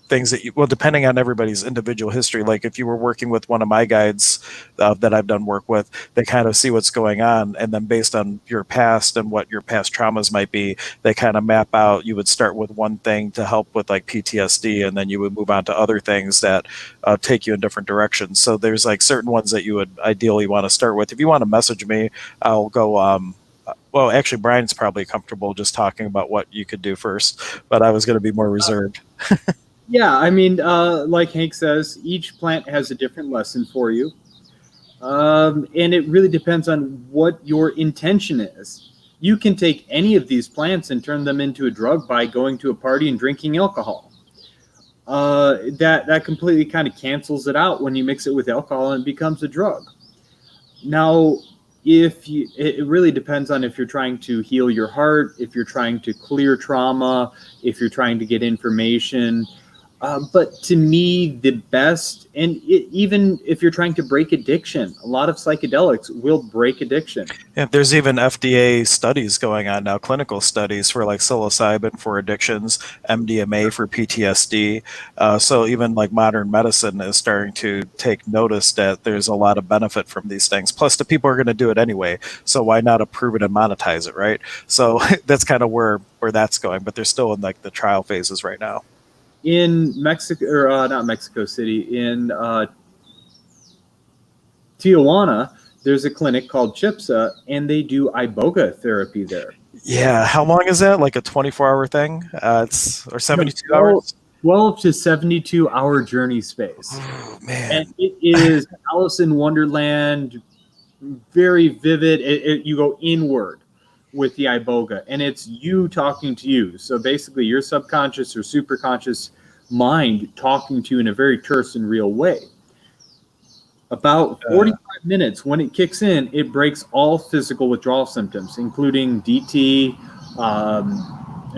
[SPEAKER 1] things that well, depending on everybody's individual history. Like if you were working with one of my guides that I've done work with, they kind of see what's going on, and then based on your past and what your past traumas might be, they kind of map out. You would start with one thing to help with like PTSD, and then you would move on to other things that take you in different directions. So there's like certain ones that you would ideally want to start with. If you want to message me, I'll go. Well, actually, Brian's probably comfortable just talking about what you could do first, but I was going to be more reserved.
[SPEAKER 2] Yeah, I mean, like Hank says, each plant has a different lesson for you. And it really depends on what your intention is. You can take any of these plants and turn them into a drug by going to a party and drinking alcohol. That completely kind of cancels it out when you mix it with alcohol and it becomes a drug. Now, it really depends on if you're trying to heal your heart, if you're trying to clear trauma, if you're trying to get information. But to me, the best, and even if you're trying to break addiction, a lot of psychedelics will break addiction.
[SPEAKER 1] Yeah, there's even FDA studies going on now, clinical studies for like psilocybin for addictions, MDMA for PTSD. So even like modern medicine is starting to take notice that there's a lot of benefit from these things. Plus, the people are going to do it anyway, so why not approve it and monetize it, right? So that's kind of where that's going. But they're still in like the trial phases right now.
[SPEAKER 2] In Mexico, or not Mexico City, in Tijuana, there's a clinic called Chipsa, and they do iboga therapy there.
[SPEAKER 1] Yeah, how long is that? Like a 24-hour thing? It's or 72
[SPEAKER 2] No,
[SPEAKER 1] hours?
[SPEAKER 2] 12 to 72-hour journey space.
[SPEAKER 1] Oh, man.
[SPEAKER 2] And it is Alice in Wonderland, very vivid. You go inward with the iboga, and it's you talking to you. So basically, your subconscious or superconscious mind talking to you in a very terse and real way. About 45 minutes, when it kicks in, it breaks all physical withdrawal symptoms, including DT,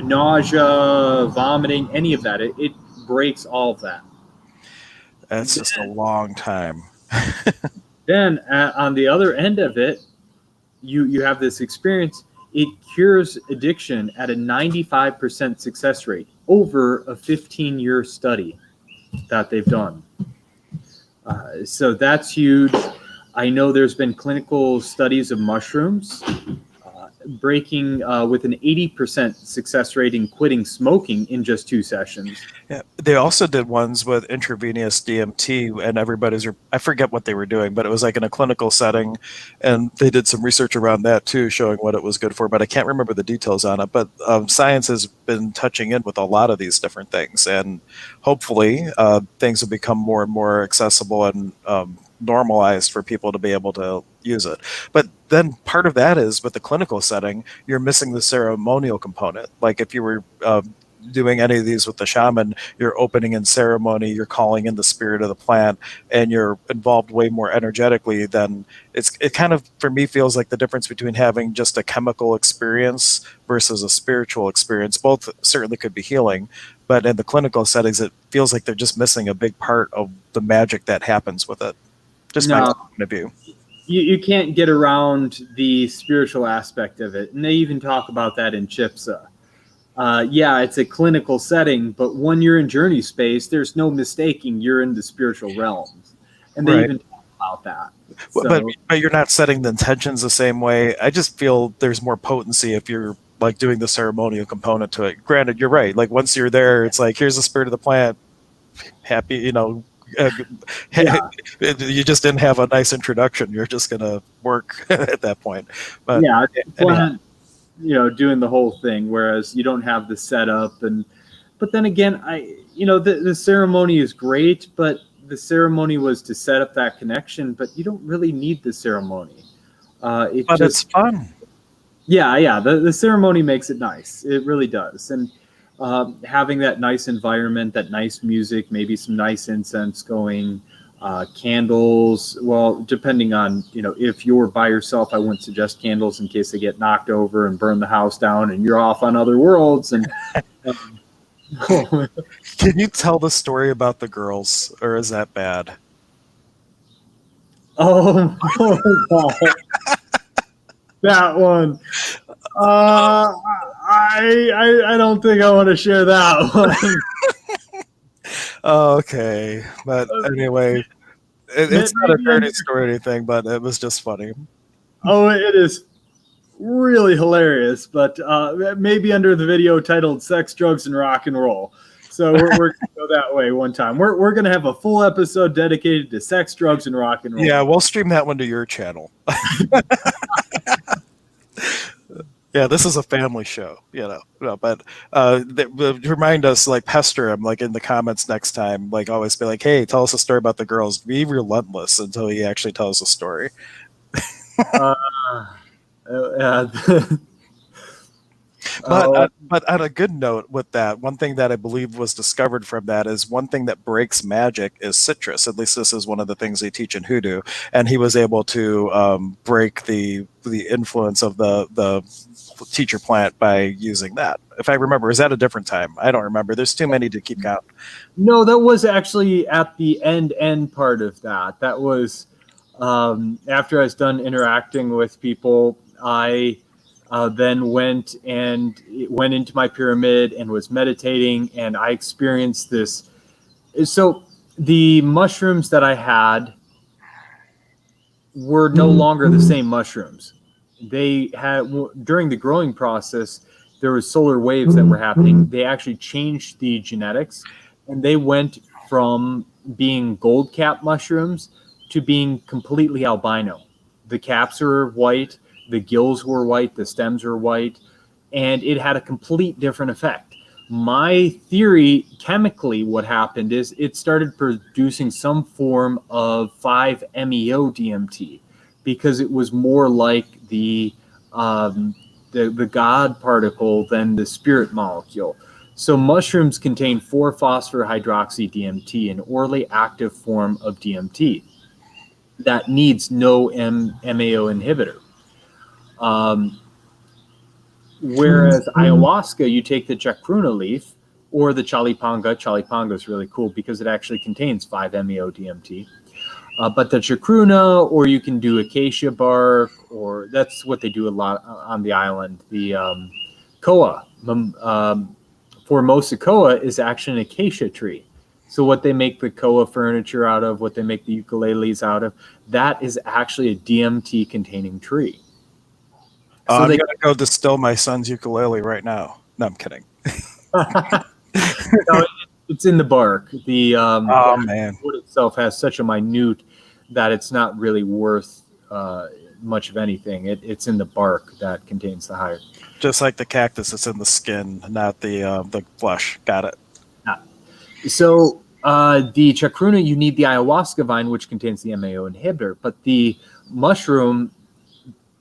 [SPEAKER 2] nausea, vomiting, any of that. It breaks all of that.
[SPEAKER 1] That's just a long time.
[SPEAKER 2] Then on the other end of it, you have this experience. It cures addiction at a 95% success rate over a 15-year study that they've done. So that's huge. I know there's been clinical studies of mushrooms breaking with an 80% success rate in quitting smoking in just 2 sessions.
[SPEAKER 1] Yeah, they also did ones with intravenous DMT, and I forget what they were doing, but it was like in a clinical setting, and they did some research around that too, showing what it was good for, but I can't remember the details on it. But science has been touching in with a lot of these different things, and hopefully things will become more and more accessible and normalized for people to be able to use it. But then part of that is with the clinical setting, you're missing the ceremonial component. Like if you were doing any of these with the shaman, you're opening in ceremony, you're calling in the spirit of the plant, and you're involved way more energetically than it kind of, for me, feels like the difference between having just a chemical experience versus a spiritual experience. Both certainly could be healing, but in the clinical settings, it feels like they're just missing a big part of the magic that happens with it. Just my point of view.
[SPEAKER 2] You can't get around the spiritual aspect of it. And they even talk about that in Chipsa. Yeah, it's a clinical setting, but when you're in journey space, there's no mistaking you're in the spiritual realms. And they even talk about that.
[SPEAKER 1] But you're not setting the intentions the same way. I just feel there's more potency if you're like doing the ceremonial component to it. Granted, you're right. Like once you're there, it's like, here's the spirit of the plant. Happy, you just didn't have a nice introduction. You're just going to work at that point. But
[SPEAKER 2] yeah, plant, doing the whole thing, whereas you don't have the setup. But then again, the ceremony is great, but the ceremony was to set up that connection, but you don't really need the ceremony.
[SPEAKER 1] It's fun.
[SPEAKER 2] Yeah. The ceremony makes it nice. It really does. And having that nice environment, that nice music, maybe some nice incense going, candles. Well, depending on, if you're by yourself, I wouldn't suggest candles in case they get knocked over and burn the house down and you're off on other worlds. And
[SPEAKER 1] Can you tell the story about the girls, or is that bad?
[SPEAKER 2] Oh God. That one. I don't think I want to share that one.
[SPEAKER 1] Okay, but anyway, it's not a dirty story or anything, but it was just funny.
[SPEAKER 2] Oh, it is really hilarious, but maybe under the video titled "Sex, Drugs, and Rock and Roll." So we're going to go that way one time. We're going to have a full episode dedicated to sex, drugs, and rock and roll.
[SPEAKER 1] Yeah, we'll stream that one to your channel. Yeah, this is a family show, but remind us, like, pester him, like, in the comments next time, like, always be like, hey, tell us a story about the girls. Be relentless until he actually tells a story.
[SPEAKER 2] Uh, uh,
[SPEAKER 1] But
[SPEAKER 2] oh,
[SPEAKER 1] on a good note with that, one thing that I believe was discovered from that is one thing that breaks magic is citrus. At least this is one of the things they teach in hoodoo, and he was able to break the influence of the teacher plant by using that. If I remember, is that a different time? I don't remember. There's too many to keep count.
[SPEAKER 2] no, that was actually at the end part of that. That was after I was done interacting with people. I then went into my pyramid and was meditating, and I experienced this. So the mushrooms that I had were no longer the same mushrooms. They had, during the growing process, there was solar waves that were happening. They actually changed the genetics, and they went from being gold cap mushrooms to being completely albino. The caps were white, the gills were white, the stems were white, and it had a complete different effect. My theory, chemically, what happened is it started producing some form of 5-MeO DMT because it was more like the God particle than the spirit molecule. So mushrooms contain 4-phosphorhydroxy DMT, an orally active form of DMT that needs no MAO inhibitor. Whereas ayahuasca, you take the chacruna leaf or the chalipanga. Chalipanga is really cool because it actually contains 5-MeO DMT. But the chacruna, or you can do acacia bark, or that's what they do a lot on the island. The koa, Formosa koa is actually an acacia tree. So what they make the koa furniture out of, what they make the ukuleles out of, that is actually a DMT containing tree. So
[SPEAKER 1] I'm
[SPEAKER 2] they
[SPEAKER 1] gonna go distill my son's ukulele right now. No, I'm kidding.
[SPEAKER 2] no, it's in the bark.
[SPEAKER 1] Oh
[SPEAKER 2] The
[SPEAKER 1] man,
[SPEAKER 2] wood itself has such a minute that it's not really worth much of anything. It's in the bark that contains the higher.
[SPEAKER 1] just like the cactus, it's in the skin, not the flesh. Got it.
[SPEAKER 2] So the chacruna, you need the ayahuasca vine, which contains the MAO inhibitor, but the mushroom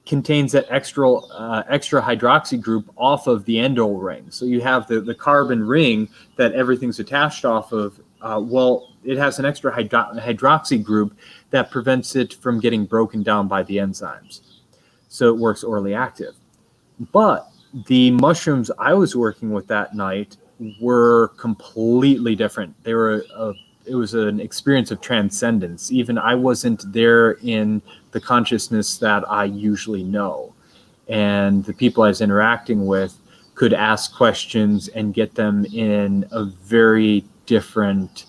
[SPEAKER 2] contains that extra hydroxy group off of the endol ring. So you have the carbon ring that everything's attached off of. It has an extra hydroxy group that prevents it from getting broken down by the enzymes. So it works orally active. But the mushrooms I was working with that night were completely different. It was an experience of transcendence. Even I wasn't there in the consciousness that I usually know. And the people I was interacting with could ask questions and get them in a very different,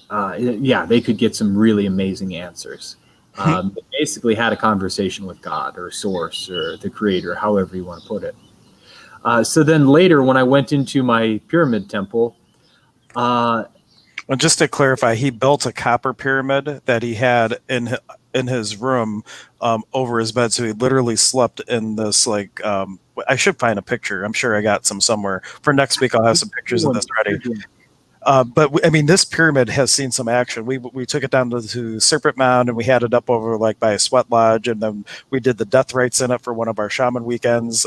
[SPEAKER 2] they could get some really amazing answers. They basically had a conversation with God or source or the creator, however you want to put it. So then later, when I went into my pyramid temple,
[SPEAKER 1] And just to clarify, he built a copper pyramid that he had in his room over his bed. So he literally slept in this like. I should find a picture. I'm sure I got some somewhere. For next week, I'll have some pictures of this ready. But I mean, this pyramid has seen some action. We took it down to Serpent Mound and we had it up over like by a sweat lodge, and then we did the death rites in it for one of our shaman weekends.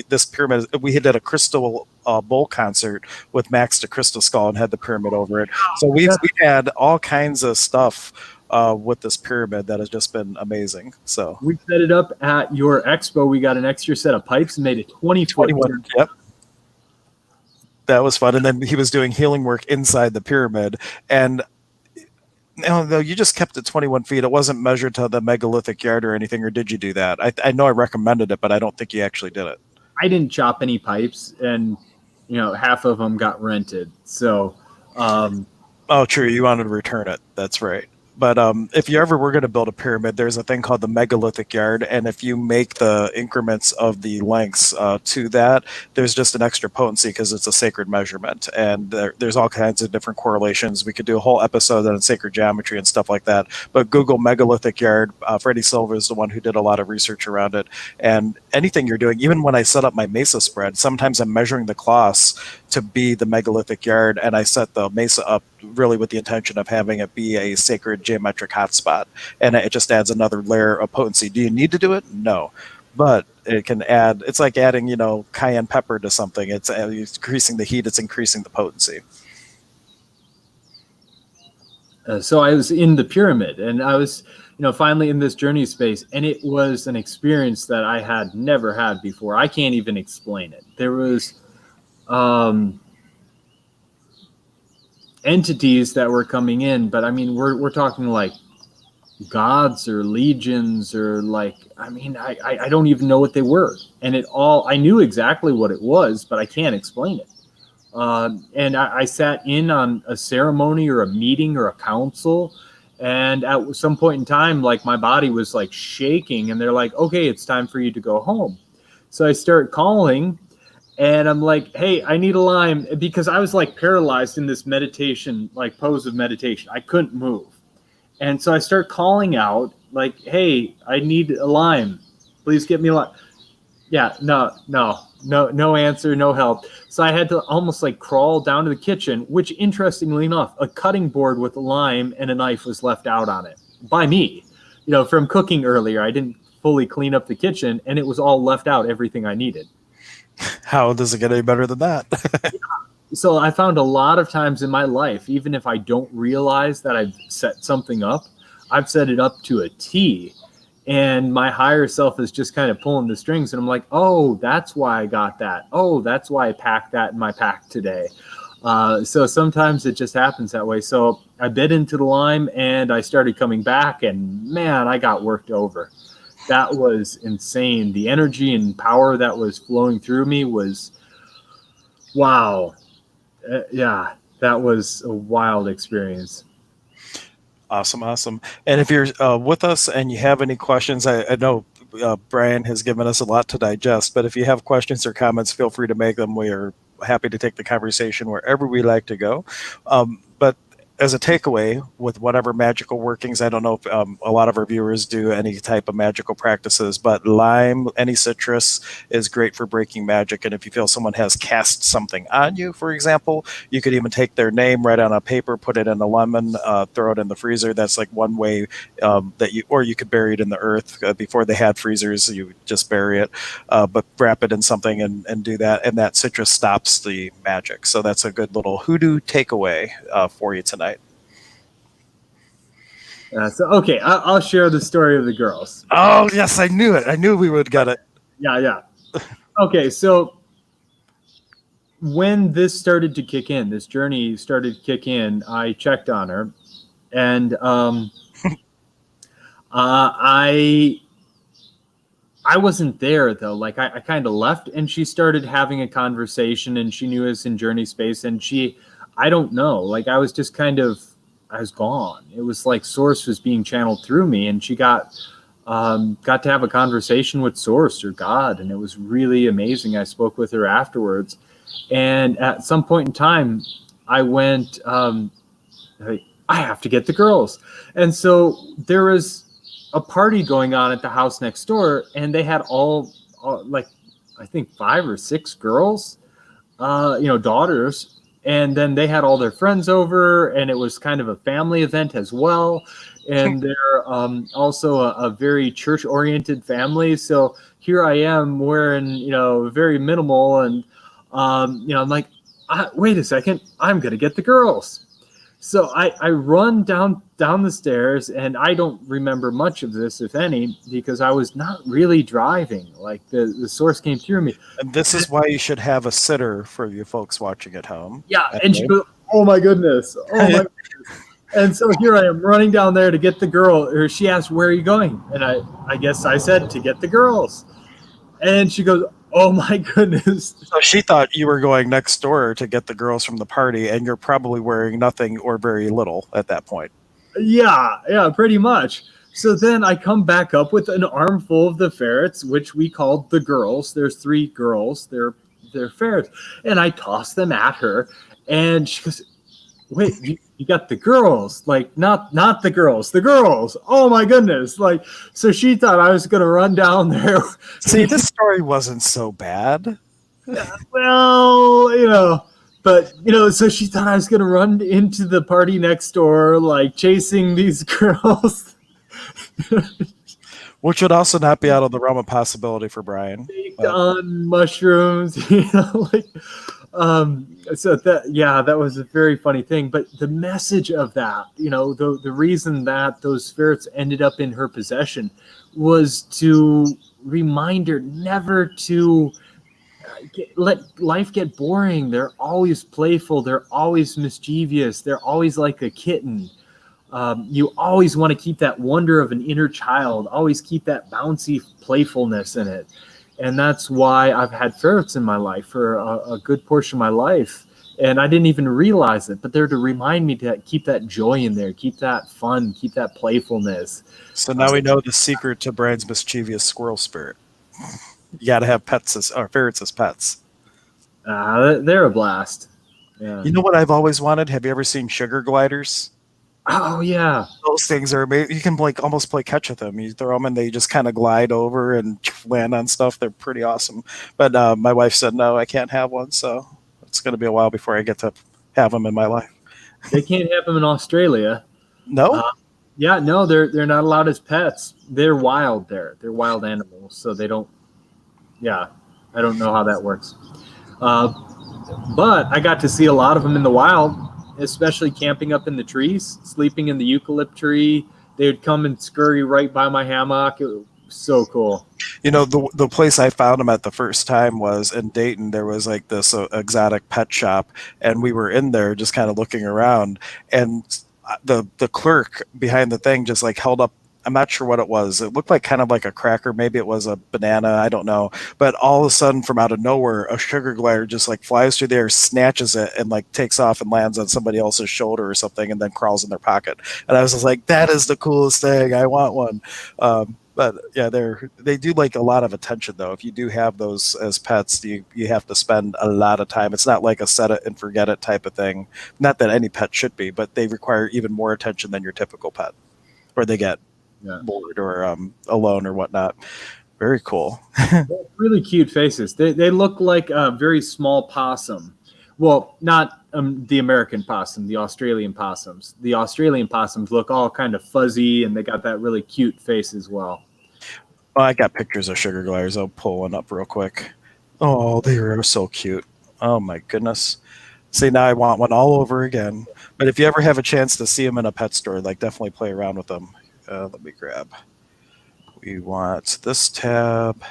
[SPEAKER 1] This pyramid, we did a crystal bowl concert with Max the Crystal Skull and had the pyramid over it. So we've had all kinds of stuff with this pyramid that has just been amazing. So
[SPEAKER 2] we set it up at your expo. We got an extra set of pipes and made it 20-foot.
[SPEAKER 1] 21. Yep. That was fun. And then he was doing healing work inside the pyramid. And though you just kept it 21 feet, it wasn't measured to the megalithic yard or anything, or did you do that? I know I recommended it, but I don't think you actually did it.
[SPEAKER 2] I didn't chop any pipes, and half of them got rented. So,
[SPEAKER 1] oh, true. You wanted to return it. That's right. But if you ever were going to build a pyramid, there's a thing called the megalithic yard, and if you make the increments of the lengths to that, there's just an extra potency because it's a sacred measurement, and there's all kinds of different correlations. We could do a whole episode on sacred geometry and stuff like that. But Google megalithic yard. Freddie Silva is the one who did a lot of research around it, and anything you're doing, even when I set up my mesa spread, sometimes I'm measuring the cloths to be the megalithic yard, and I set the mesa up really with the intention of having it be a sacred geometric hotspot, and it just adds another layer of potency. Do you need to do it? No, but it can add. It's like adding, cayenne pepper to something. It's increasing the heat. It's increasing the potency.
[SPEAKER 2] So I was in the pyramid, and I was, finally in this journey space, and it was an experience that I had never had before. I can't even explain it. There was entities that were coming in, but I mean, we're talking like gods or legions or like, I mean, I don't even know what they were, and I knew exactly what it was, but I can't explain it. And I sat in on a ceremony or a meeting or a council, and at some point in time, like my body was like shaking, and they're like, okay, it's time for you to go home. So I start calling, and I'm like, hey, I need a lime, because I was like paralyzed in this meditation, like pose of meditation. I couldn't move. And so I start calling out like, hey, I need a lime. Please get me a lime. Yeah, no answer, no help. So I had to almost like crawl down to the kitchen, which interestingly enough, a cutting board with a lime and a knife was left out on it by me, from cooking earlier. I didn't fully clean up the kitchen, and it was all left out, everything I needed.
[SPEAKER 1] How does it get any better than that?
[SPEAKER 2] So I found a lot of times in my life, even if I don't realize that I've set something up, I've set it up to a T. And my higher self is just kind of pulling the strings. And I'm like, oh, that's why I got that. Oh, that's why I packed that in my pack today. So sometimes it just happens that way. So I bit into the lime, and I started coming back, and man, I got worked over. That was insane. The energy and power that was flowing through me was, wow. Yeah, that was a wild experience.
[SPEAKER 1] Awesome. And if you're with us and you have any questions, I know Brian has given us a lot to digest, but if you have questions or comments, feel free to make them. We are happy to take the conversation wherever we like to go. But as a takeaway, with whatever magical workings, I don't know if a lot of our viewers do any type of magical practices, but lime, any citrus is great for breaking magic. And if you feel someone has cast something on you, for example, you could even take their name, write on a paper, put it in a lemon, throw it in the freezer. That's like one way or you could bury it in the earth. Before they had freezers, you would just bury it, but wrap it in something and do that. And that citrus stops the magic. So that's a good little hoodoo takeaway for you tonight.
[SPEAKER 2] Okay, I'll share the story of the girls.
[SPEAKER 1] Oh, yes, I knew it. I knew we would get it.
[SPEAKER 2] Yeah. Okay, so when this started to kick in, this journey started to kick in, I checked on her, and I wasn't there, though. Like, I kind of left, and she started having a conversation, and she knew us in journey space, and I don't know, like, I was just I was gone. It was like Source was being channeled through me, and she got to have a conversation with Source or God, and it was really amazing. I spoke with her afterwards, and at some point in time, I went, I have to get the girls. And so there was a party going on at the house next door, and they had all like, I think 5 or 6 girls, daughters. And then they had all their friends over, and it was kind of a family event as well. And they're also a very church-oriented family. So here I am wearing, very minimal. And, I'm like, wait a second, I'm going to get the girls. So I run down the stairs, and I don't remember much of this, if any, because I was not really driving. Like the Source came through me.
[SPEAKER 1] And this is why you should have a sitter for you folks watching at home.
[SPEAKER 2] Yeah, and she goes, oh my goodness. And so here I am running down there to get the girl. Or she asked, where are you going? And I guess I said, to get the girls. And she goes, oh my goodness.
[SPEAKER 1] So she thought you were going next door to get the girls from the party, and you're probably wearing nothing or very little at that point.
[SPEAKER 2] Yeah, pretty much. So then I come back up with an armful of the ferrets, which we called the girls. There's three girls. They're ferrets, and I toss them at her, and she goes, "Wait, you got the girls? Like not the girls, the girls? Oh my goodness!" Like, so she thought I was gonna run down there.
[SPEAKER 1] See, this story wasn't so bad.
[SPEAKER 2] Well, but so she thought I was gonna run into the party next door, like chasing these girls.
[SPEAKER 1] Which would also not be out of the realm of possibility for Brian. But
[SPEAKER 2] On mushrooms, like so that was a very funny thing. But the message of that, the reason that those spirits ended up in her possession was to remind her never to let life get boring. They're always playful, they're always mischievous, they're always like a kitten. You always want to keep that wonder of an inner child, always keep that bouncy playfulness in it. And that's why I've had ferrets in my life for a good portion of my life. And I didn't even realize it, but they're to remind me to keep that joy in there, keep that fun, keep that playfulness.
[SPEAKER 1] so now we know the secret to Brian's mischievous squirrel spirit. You got to have or ferrets as pets.
[SPEAKER 2] They're a blast. Yeah.
[SPEAKER 1] You know what I've always wanted? Have you ever seen sugar gliders?
[SPEAKER 2] Oh yeah.
[SPEAKER 1] Those things are amazing. You can like almost play catch with them. You throw them and they just kind of glide over and land on stuff. They're pretty awesome. But my wife said no, I can't have one. So it's going to be a while before I get to have them in my life.
[SPEAKER 2] They can't have them in Australia.
[SPEAKER 1] No.
[SPEAKER 2] Yeah, no, they're not allowed as pets. They're wild there. They're wild animals, so they don't. Yeah, I don't know how that works. But I got to see a lot of them in the wild, especially camping up in the trees, sleeping in the eucalypt tree. They would come and scurry right by my hammock. It was so cool.
[SPEAKER 1] The place I found them at the first time was in Dayton. There was like this exotic pet shop, and we were in there just kind of looking around, and the clerk behind the thing just like held up. I'm not sure what it was. It looked like kind of like a cracker. Maybe it was a banana. I don't know. But all of a sudden, from out of nowhere, a sugar glider just like flies through there, snatches it, and like takes off and lands on somebody else's shoulder or something, and then crawls in their pocket. And I was just like, that is the coolest thing. I want one. But yeah, they do like a lot of attention though. If you do have those as pets, you have to spend a lot of time. It's not like a set it and forget it type of thing. Not that any pet should be, but they require even more attention than your typical pet, or they get bored or alone or whatnot. Very cool.
[SPEAKER 2] Really cute faces. They look like a very small possum. Well, not the American possum, the Australian possums. The Australian possums look all kind of fuzzy, and they got that really cute face as well.
[SPEAKER 1] Oh, I got pictures of sugar gliders. I'll pull one up real quick. Oh, they are so cute. Oh my goodness. See, now I want one all over again. But if you ever have a chance to see them in a pet store, like definitely play around with them. Let me grab. We want this tab.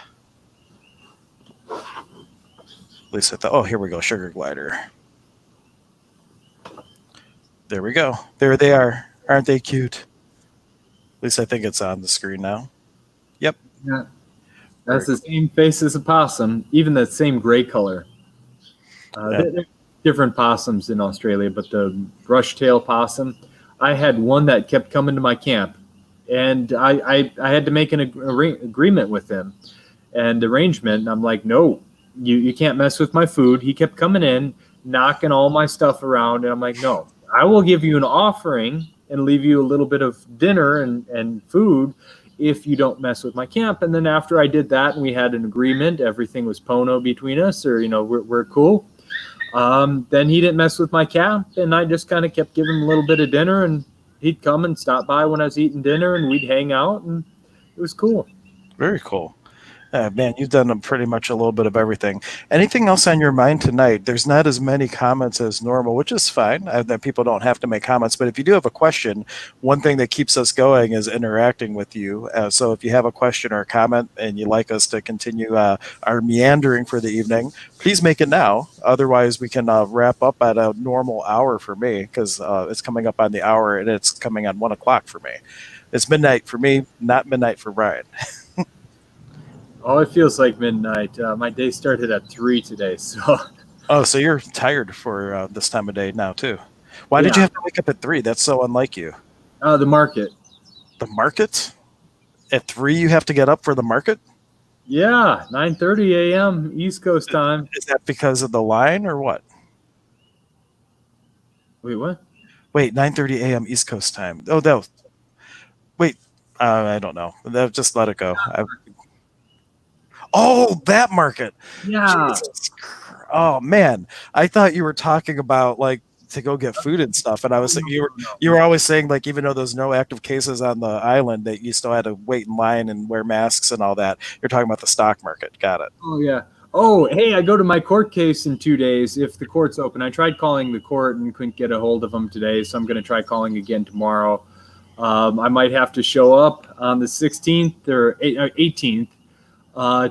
[SPEAKER 1] At least I thought, oh, here we go, sugar glider. There we go. There they are. Aren't they cute? At least I think it's on the screen now. Yep.
[SPEAKER 2] Yeah. That's the same face as a possum, even the same gray color. They're different possums in Australia, but the brush-tail possum, I had one that kept coming to my camp. And I had to make an agreement with him and arrangement. And I'm like, no, you can't mess with my food. He kept coming in, knocking all my stuff around. And I'm like, no, I will give you an offering and leave you a little bit of dinner and food if you don't mess with my camp. And then after I did that and we had an agreement, everything was Pono between us, or, we're cool. Then he didn't mess with my camp. And I just kind of kept giving him a little bit of dinner, and he'd come and stop by when I was eating dinner, and we'd hang out, and it was cool.
[SPEAKER 1] Very cool. Man, you've done pretty much a little bit of everything. Anything else on your mind tonight? There's not as many comments as normal, which is fine. That people don't have to make comments. But if you do have a question, one thing that keeps us going is interacting with you. So if you have a question or a comment and you'd like us to continue our meandering for the evening, please make it now. Otherwise, we can wrap up at a normal hour for me, because it's coming up on the hour and it's coming on 1 o'clock for me. It's midnight for me, not midnight for Brian.
[SPEAKER 2] Oh, it feels like midnight. My day started at 3 today, so.
[SPEAKER 1] Oh, so you're tired for this time of day now too. Why did you have to wake up at 3? That's so unlike you.
[SPEAKER 2] The market.
[SPEAKER 1] The market? At 3 you have to get up for the market?
[SPEAKER 2] Yeah, 9:30 a.m. East Coast time.
[SPEAKER 1] Is that because of the line or what?
[SPEAKER 2] Wait, what?
[SPEAKER 1] Wait, 9:30 a.m. East Coast time. Oh, wait, I don't know. Just let it go. Oh, that market.
[SPEAKER 2] Yeah.
[SPEAKER 1] Jesus. Oh man, I thought you were talking about like to go get food and stuff, and I was thinking you were always saying like even though there's no active cases on the island, that you still had to wait in line and wear masks and all that. You're talking about the stock market. Got it.
[SPEAKER 2] Oh yeah. Oh, hey, I go to my court case in 2 days if the court's open. I tried calling the court and couldn't get a hold of them today, so I'm going to try calling again tomorrow. I might have to show up on the 16th or 18th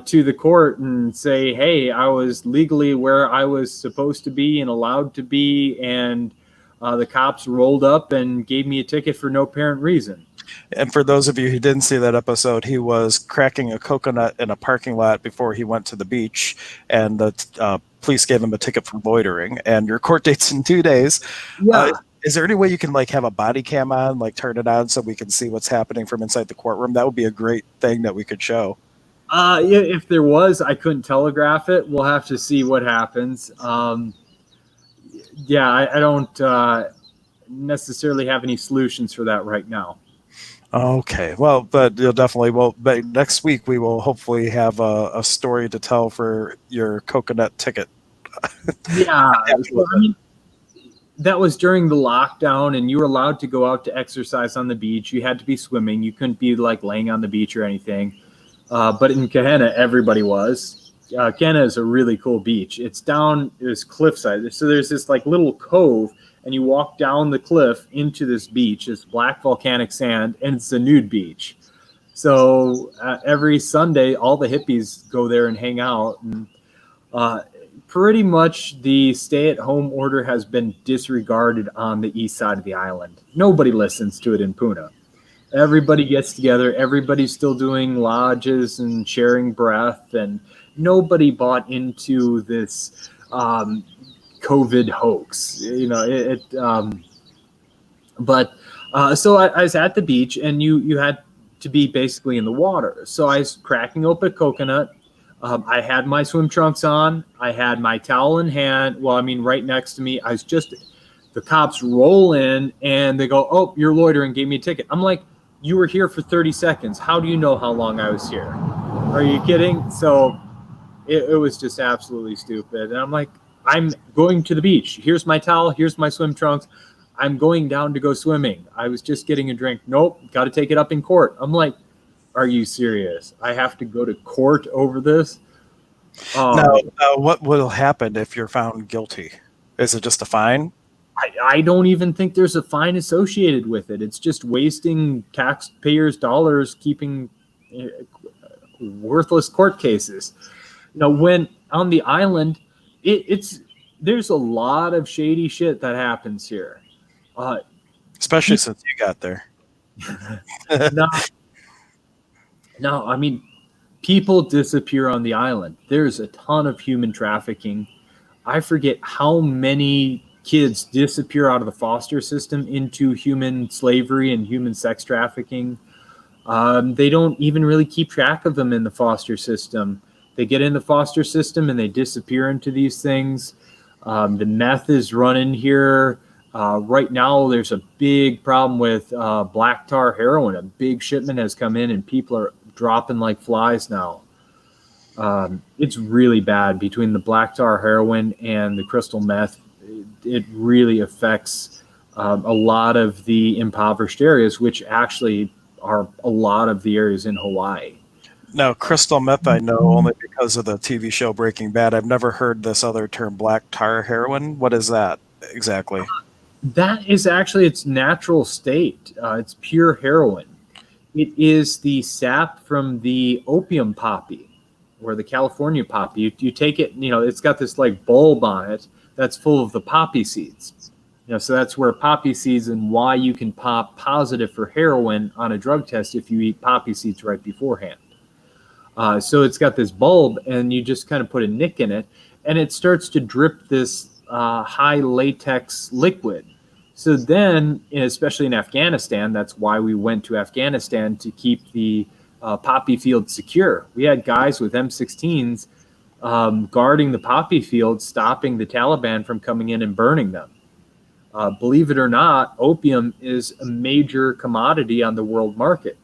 [SPEAKER 2] to the court and say, hey, I was legally where I was supposed to be and allowed to be, and the cops rolled up and gave me a ticket for no apparent reason.
[SPEAKER 1] And for those of you who didn't see that episode, he was cracking a coconut in a parking lot before he went to the beach, and the police gave him a ticket for loitering. And your court date's in 2 days.
[SPEAKER 2] Yeah.
[SPEAKER 1] Is there any way you can like have a body cam on, like turn it on so we can see what's happening from inside the courtroom? That would be a great thing that we could show.
[SPEAKER 2] If there was, I couldn't telegraph it. We'll have to see what happens. Yeah, I don't necessarily have any solutions for that right now.
[SPEAKER 1] Okay, well, but you'll definitely will. But next week we will hopefully have a story to tell for your coconut ticket.
[SPEAKER 2] Yeah, so, I mean, that was during the lockdown, and you were allowed to go out to exercise on the beach. You had to be swimming. You couldn't be like laying on the beach or anything. But in Kahena, everybody was. Kahena is a really cool beach. It's down this cliffside. So there's this like little cove, and you walk down the cliff into this beach, this black volcanic sand, and it's a nude beach. So every Sunday, all the hippies go there and hang out. And pretty much the stay-at-home order has been disregarded on the east side of the island. Nobody listens to it in Puna. Everybody gets together. Everybody's still doing lodges and sharing breath, and nobody bought into this COVID hoax. You know, but so I was at the beach, and you had to be basically in the water. So I was cracking open a coconut. I had my swim trunks on. I had my towel in hand. Well, I mean, right next to me. The cops roll in, and they go, "Oh, you're loitering. Gave me a ticket." I'm like, "You were here for 30 seconds. How do you know how long I was here? Are you kidding?" So it was just absolutely stupid. And I'm like, I'm going to the beach. Here's my towel. Here's my swim trunks. I'm going down to go swimming. I was just getting a drink. Nope, got to take it up in court. I'm like, are you serious? I have to go to court over this?
[SPEAKER 1] Now, what will happen if you're found guilty? Is it just a fine?
[SPEAKER 2] I don't even think there's a fine associated with it. It's just wasting taxpayers' dollars keeping worthless court cases. You know, when on the island, there's a lot of shady shit that happens here.
[SPEAKER 1] Especially since you got there.
[SPEAKER 2] No, I mean, people disappear on the island. There's a ton of human trafficking. I forget how many kids disappear out of the foster system into human slavery and human sex trafficking. They don't even really keep track of them in the foster system. They get in the foster system and they disappear into these things. The meth is running here. Right now, there's a big problem with black tar heroin. A big shipment has come in, and people are dropping like flies now. It's really bad between the black tar heroin and the crystal meth. It really affects a lot of the impoverished areas, which actually are a lot of the areas in Hawaii.
[SPEAKER 1] Now, crystal meth I know only because of the TV show Breaking Bad. I've never heard this other term, black tar heroin. What is that exactly?
[SPEAKER 2] That is actually its natural state. It's pure heroin. It is the sap from the opium poppy or the California poppy. You take it, you know, it's got this like bulb on it that's full of the poppy seeds. You know, so that's where poppy seeds and why you can pop positive for heroin on a drug test if you eat poppy seeds right beforehand. So it's got this bulb, and you just kind of put a nick in it, and it starts to drip this high latex liquid. So then, especially in Afghanistan, that's why we went to Afghanistan, to keep the poppy field secure. We had guys with M16s guarding the poppy fields, stopping the Taliban from coming in and burning them. Believe it or not, opium is a major commodity on the world market.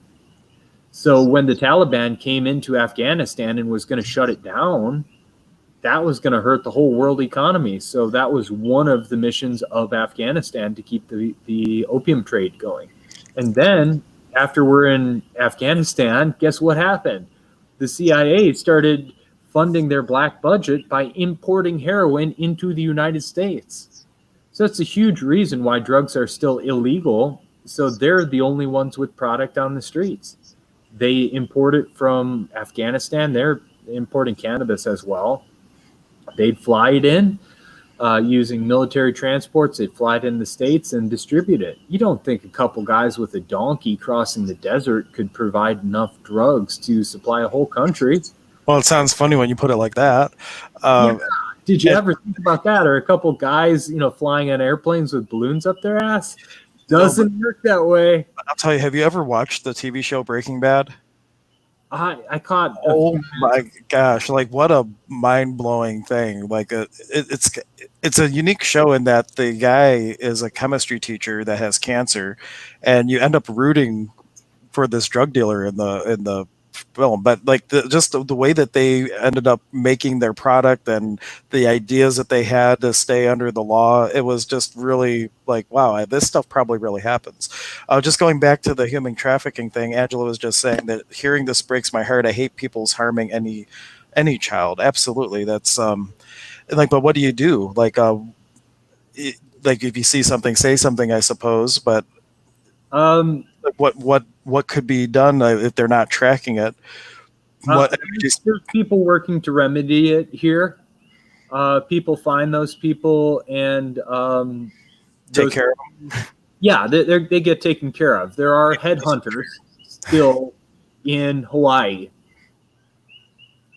[SPEAKER 2] So when the Taliban came into Afghanistan and was going to shut it down, that was going to hurt the whole world economy. So that was one of the missions of Afghanistan, to keep the opium trade going. And then after we're in Afghanistan, guess what happened? The CIA started funding their black budget by importing heroin into the United States. So it's a huge reason why drugs are still illegal. So they're the only ones with product on the streets. They import it from Afghanistan. They're importing cannabis as well. They'd fly it in using military transports. They'd fly it in the States and distribute it. You don't think a couple guys with a donkey crossing the desert could provide enough drugs to supply a whole country?
[SPEAKER 1] Well, it sounds funny when you put it like that.
[SPEAKER 2] Yeah. Did you ever think about that? Or a couple guys, flying on airplanes with balloons up their ass? Doesn't work that way.
[SPEAKER 1] I'll tell you, have you ever watched the TV show Breaking Bad?
[SPEAKER 2] I caught.
[SPEAKER 1] Oh my gosh! Like, what a mind-blowing thing! Like, it's a unique show in that the guy is a chemistry teacher that has cancer, and you end up rooting for this drug dealer in the film. But like, just the way that they ended up making their product and the ideas that they had to stay under the law, it was just really like, wow, this stuff probably really happens. Just going back to the human trafficking thing, Angela was just saying that hearing this breaks my heart. I hate people's harming any child. Absolutely. That's like, but what do you do? Like, like if you see something, say something, I suppose. But what could be done if they're not tracking it?
[SPEAKER 2] There's people working to remedy it here. People find those people and
[SPEAKER 1] take care of them.
[SPEAKER 2] Yeah, they get taken care of. There are headhunters still in Hawaii.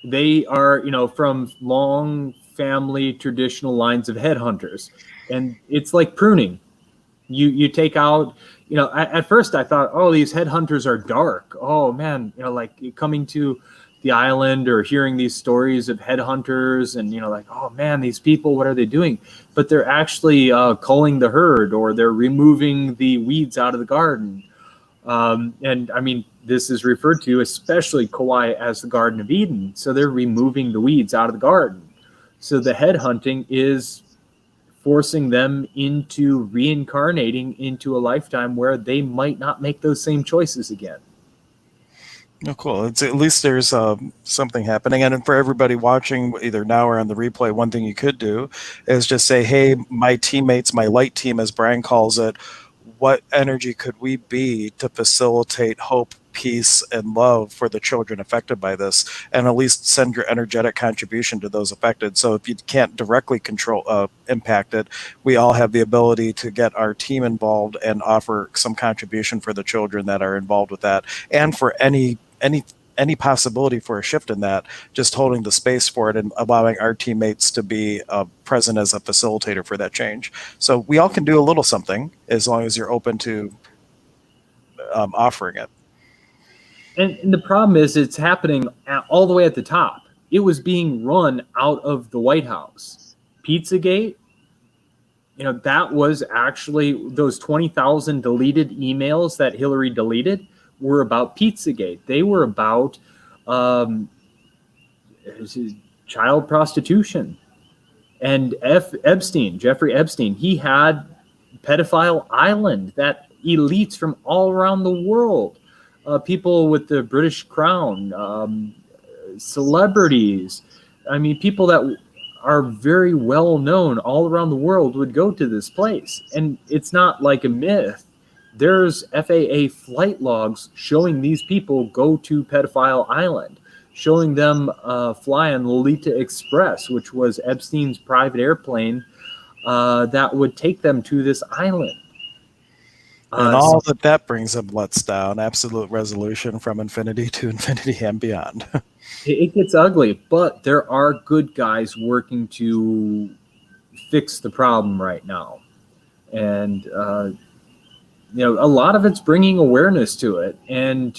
[SPEAKER 2] They are, from long family traditional lines of headhunters, and it's like pruning. You take out, at first I thought, oh, these headhunters are dark. Oh man, like coming to the island or hearing these stories of headhunters and, like, oh man, these people, what are they doing? But they're actually culling the herd, or they're removing the weeds out of the garden. And I mean, this is referred to, especially Kauai, as the Garden of Eden. So they're removing the weeds out of the garden. So the headhunting is forcing them into reincarnating into a lifetime where they might not make those same choices again.
[SPEAKER 1] Oh, cool. It's at least there's something happening. And for everybody watching either now or on the replay, one thing you could do is just say, hey, my teammates, my light team, as Brian calls it, what energy could we be to facilitate hope, peace, and love for the children affected by this, and at least send your energetic contribution to those affected. So if you can't directly impact it, we all have the ability to get our team involved and offer some contribution for the children that are involved with that, and for any possibility for a shift in that, just holding the space for it and allowing our teammates to be present as a facilitator for that change. So we all can do a little something as long as you're open to offering it.
[SPEAKER 2] And the problem is it's happening all the way at the top. It was being run out of the White House. Pizzagate, that was actually those 20,000 deleted emails that Hillary deleted were about Pizzagate. They were about child prostitution. And Jeffrey Epstein, he had Pedophile Island, that elites from all around the world, people with the British Crown, celebrities. I mean, people that are very well known all around the world would go to this place. And it's not like a myth. There's FAA flight logs showing these people go to Pedophile Island, showing them fly on Lolita Express, which was Epstein's private airplane that would take them to this island.
[SPEAKER 1] And all that brings them lets down, absolute resolution from infinity to infinity and beyond.
[SPEAKER 2] It gets ugly, but there are good guys working to fix the problem right now. And a lot of it's bringing awareness to it, and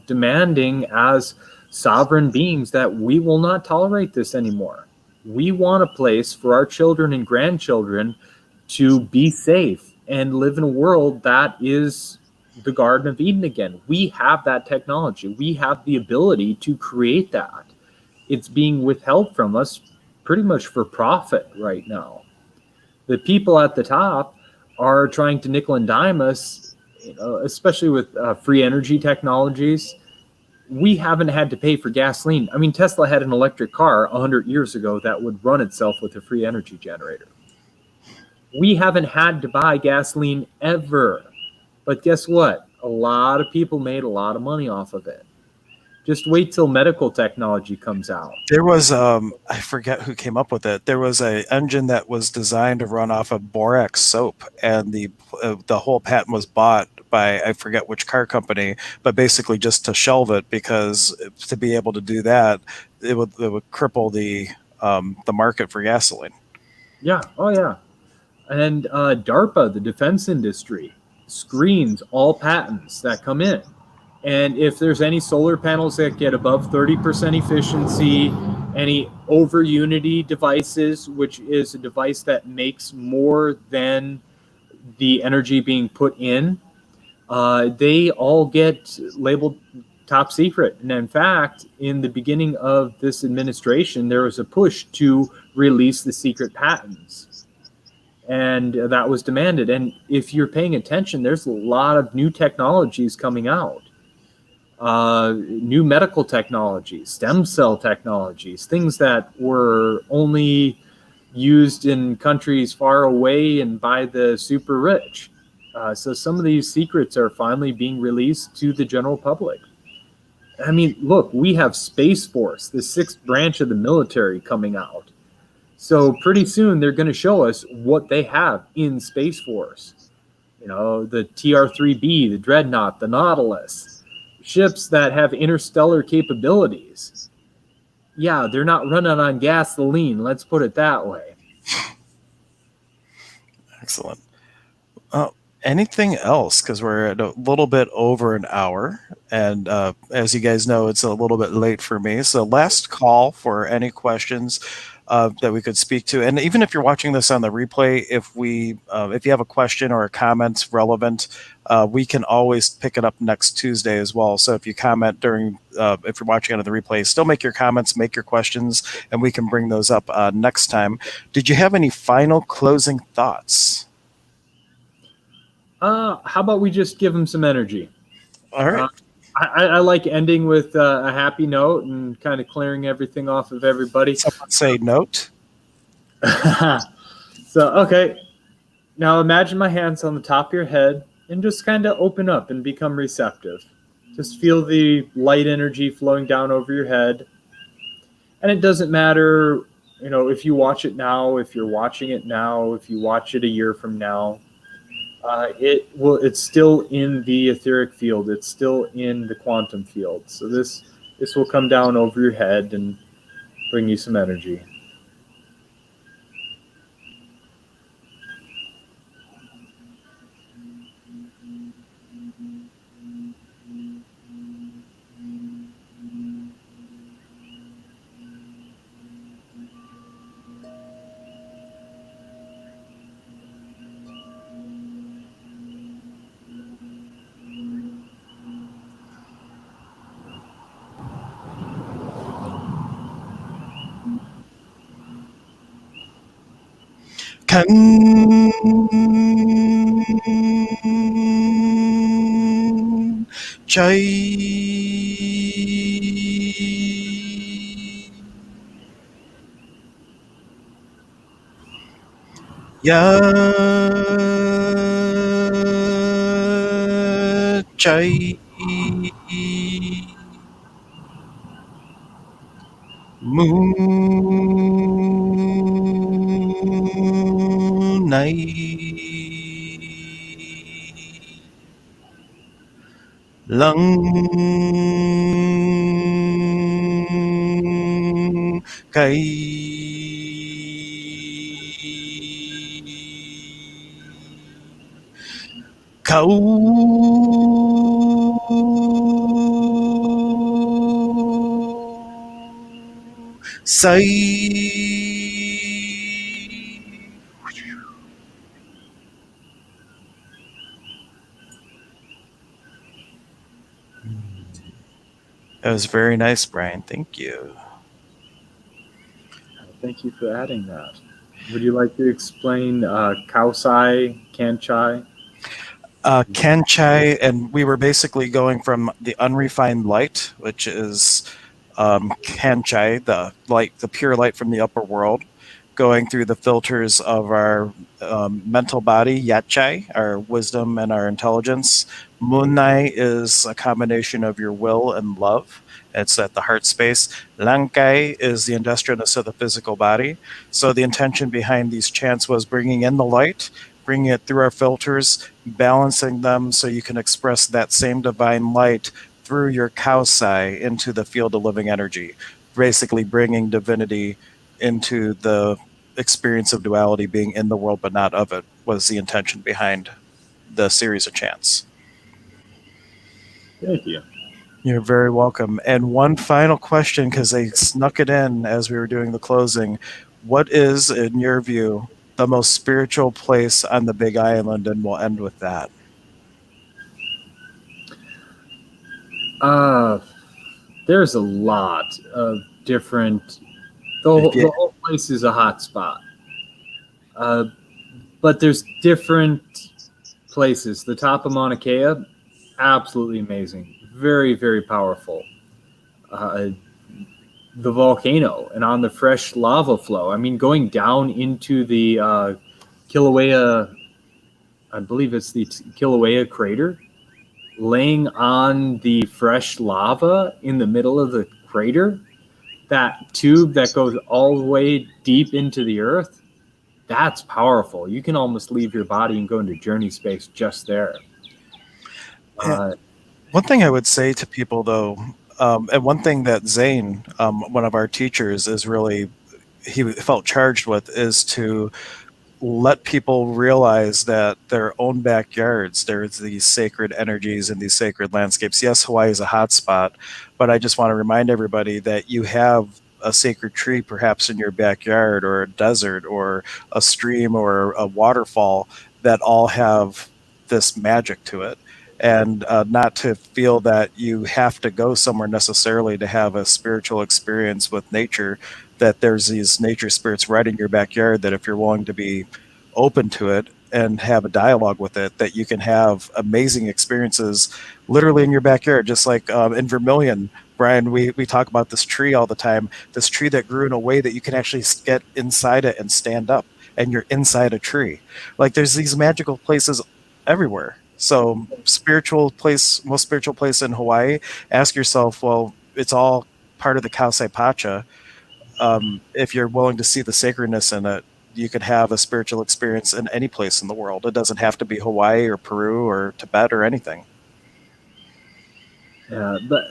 [SPEAKER 2] demanding as sovereign beings that we will not tolerate this anymore. We want a place for our children and grandchildren to be safe and live in a world that is the Garden of Eden again. We have that technology. We have the ability to create that. It's being withheld from us pretty much for profit right now. The people at the top are trying to nickel and dime us, especially with free energy technologies. We haven't had to pay for gasoline. I mean, Tesla had an electric car 100 years ago that would run itself with a free energy generator. We haven't had to buy gasoline ever. But guess what? A lot of people made a lot of money off of it. Just wait till medical technology comes out.
[SPEAKER 1] There was I forget who came up with it. There was a engine that was designed to run off of borax soap, and the whole patent was bought by, I forget which car company, but basically just to shelve it, because to be able to do that, it would cripple the market for gasoline.
[SPEAKER 2] Yeah. Oh, yeah. And DARPA, the defense industry, screens all patents that come in. And if there's any solar panels that get above 30% efficiency, any over unity devices, which is a device that makes more than the energy being put in, they all get labeled top secret. And in fact, in the beginning of this administration, there was a push to release the secret patents. And that was demanded. And if you're paying attention, there's a lot of new technologies coming out. New medical technologies, stem cell technologies, things that were only used in countries far away and by the super rich. So some of these secrets are finally being released to the general public. I mean, look, we have Space Force, the sixth branch of the military, coming out. So pretty soon they're going to show us what they have in Space Force. The TR-3B, the Dreadnought, the Nautilus, ships that have interstellar capabilities. Yeah, they're not running on gasoline, let's put it that way.
[SPEAKER 1] Excellent. Anything else? Because we're at a little bit over an hour, and as you guys know, it's a little bit late for me. So, last call for any questions that we could speak to. And even if you're watching this on the replay, if you have a question or a comment relevant, we can always pick it up next Tuesday as well. So if you comment during, if you're watching on the replay, still make your comments, make your questions, and we can bring those up next time. Did you have any final closing thoughts?
[SPEAKER 2] How about we just give them some energy?
[SPEAKER 1] All right.
[SPEAKER 2] I like ending with a happy note and kind of clearing everything off of everybody.
[SPEAKER 1] Someone say note.
[SPEAKER 2] So, okay. Now imagine my hands on the top of your head and just kind of open up and become receptive. Just feel the light energy flowing down over your head. And it doesn't matter, if you watch it now, if you're watching it now, if you watch it a year from now. It's still in the etheric field. It's still in the quantum field. So this will come down over your head and bring you some energy.
[SPEAKER 1] Kan Chai Ya Chai Moon Lăng cây Kau Sai. That was very nice, Brian. Thank you.
[SPEAKER 2] Thank you for adding that. Would you like to explain Kausai, Kanchai?
[SPEAKER 1] Kenchai, and we were basically going from the unrefined light, which is Kenchai, the light, the pure light from the upper world, going through the filters of our mental body, Yachai, our wisdom and our intelligence. Munai is a combination of your will and love. It's at the heart space. Lankai is the industriousness of the physical body. So the intention behind these chants was bringing in the light, bringing it through our filters, balancing them so you can express that same divine light through your kausai into the field of living energy, basically bringing divinity into the experience of duality, being in the world but not of it, was the intention behind the series of chants.
[SPEAKER 2] Thank you.
[SPEAKER 1] You're very welcome. And one final question, because they snuck it in as we were doing the closing. What is, in your view, the most spiritual place on the Big Island? And we'll end with that.
[SPEAKER 2] There's a lot of different. The whole place is a hot spot. But there's different places. The top of Mauna Kea, absolutely amazing. Very, very powerful. The volcano and on the fresh lava flow. I mean, going down into the Kilauea, I believe it's the Kilauea crater, laying on the fresh lava in the middle of the crater, that tube that goes all the way deep into the earth, that's powerful. You can almost leave your body and go into journey space just there.
[SPEAKER 1] One thing I would say to people, though, and one thing that Zane, one of our teachers, is really, he felt charged with, is to let people realize that their own backyards, there's these sacred energies and these sacred landscapes. Yes, Hawaii is a hot spot, but I just want to remind everybody that you have a sacred tree perhaps in your backyard, or a desert, or a stream, or a waterfall, that all have this magic to it. And not to feel that you have to go somewhere necessarily to have a spiritual experience with nature, that there's these nature spirits right in your backyard, that if you're willing to be open to it and have a dialogue with it, that you can have amazing experiences literally in your backyard. Just like in Vermilion, Brian, we talk about this tree all the time, this tree that grew in a way that you can actually get inside it and stand up, and you're inside a tree. Like, there's these magical places everywhere. So most spiritual place in Hawaii, ask yourself, well, it's all part of the Kausai Pacha. If you're willing to see the sacredness in it, you could have a spiritual experience in any place in the world. It doesn't have to be Hawaii or Peru or Tibet or anything.
[SPEAKER 2] Yeah, but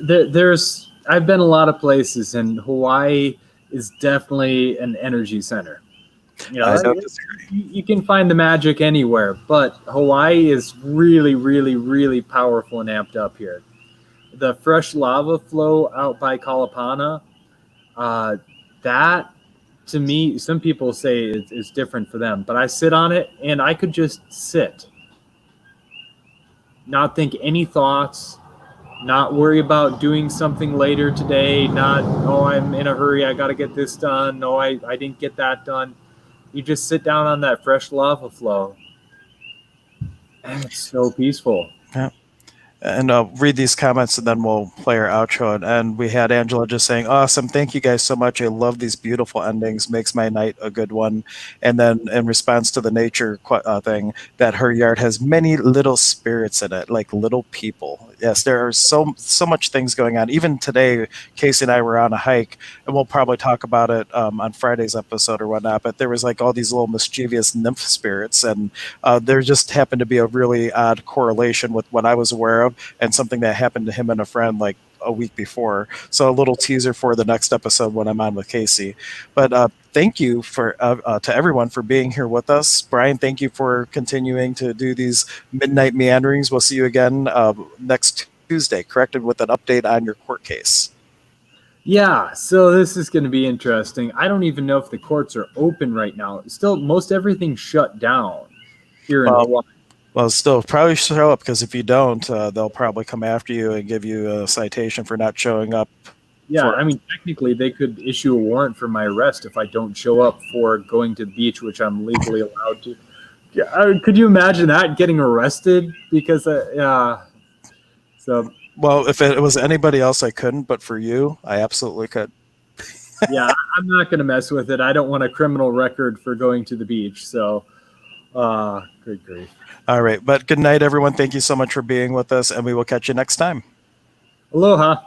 [SPEAKER 2] I've been a lot of places, and Hawaii is definitely an energy center. You know,
[SPEAKER 1] I don't disagree.
[SPEAKER 2] You can find the magic anywhere, but Hawaii is really, really, really powerful and amped up here. The fresh lava flow out by Kalapana, that, to me, some people say it's different for them, but I sit on it and I could just sit, not think any thoughts, not worry about doing something later today, not, oh, I'm in a hurry, I got to get this done, no, I didn't get that done. You just sit down on that fresh lava flow, and it's so peaceful.
[SPEAKER 1] Yeah. And I'll read these comments and then we'll play our outro. And we had Angela just saying, awesome. Thank you guys so much. I love these beautiful endings. Makes my night a good one. And then in response to the nature thing, that her yard has many little spirits in it, like little people. Yes, there are so much things going on. Even today, Casey and I were on a hike, and we'll probably talk about it on Friday's episode or whatnot. But there was like all these little mischievous nymph spirits. And there just happened to be a really odd correlation with what I was aware of and something that happened to him and a friend like a week before. So a little teaser for the next episode when I'm on with Casey. But thank you to everyone for being here with us. Brian, thank you for continuing to do these midnight meanderings. We'll see you again next Tuesday, corrected with an update on your court case.
[SPEAKER 2] Yeah, so this is going to be interesting. I don't even know if the courts are open right now. Still, most everything's shut down here in Hawaii.
[SPEAKER 1] Well, still, probably show up, because if you don't, they'll probably come after you and give you a citation for not showing up.
[SPEAKER 2] Yeah, I mean, technically, they could issue a warrant for my arrest if I don't show up for going to the beach, which I'm legally allowed to. Yeah, could you imagine that, getting arrested? Because, so.
[SPEAKER 1] Well, if it was anybody else, I couldn't, but for you, I absolutely could.
[SPEAKER 2] Yeah, I'm not going to mess with it. I don't want a criminal record for going to the beach. So, good grief.
[SPEAKER 1] All right. But good night, everyone. Thank you so much for being with us, and we will catch you next time.
[SPEAKER 2] Aloha.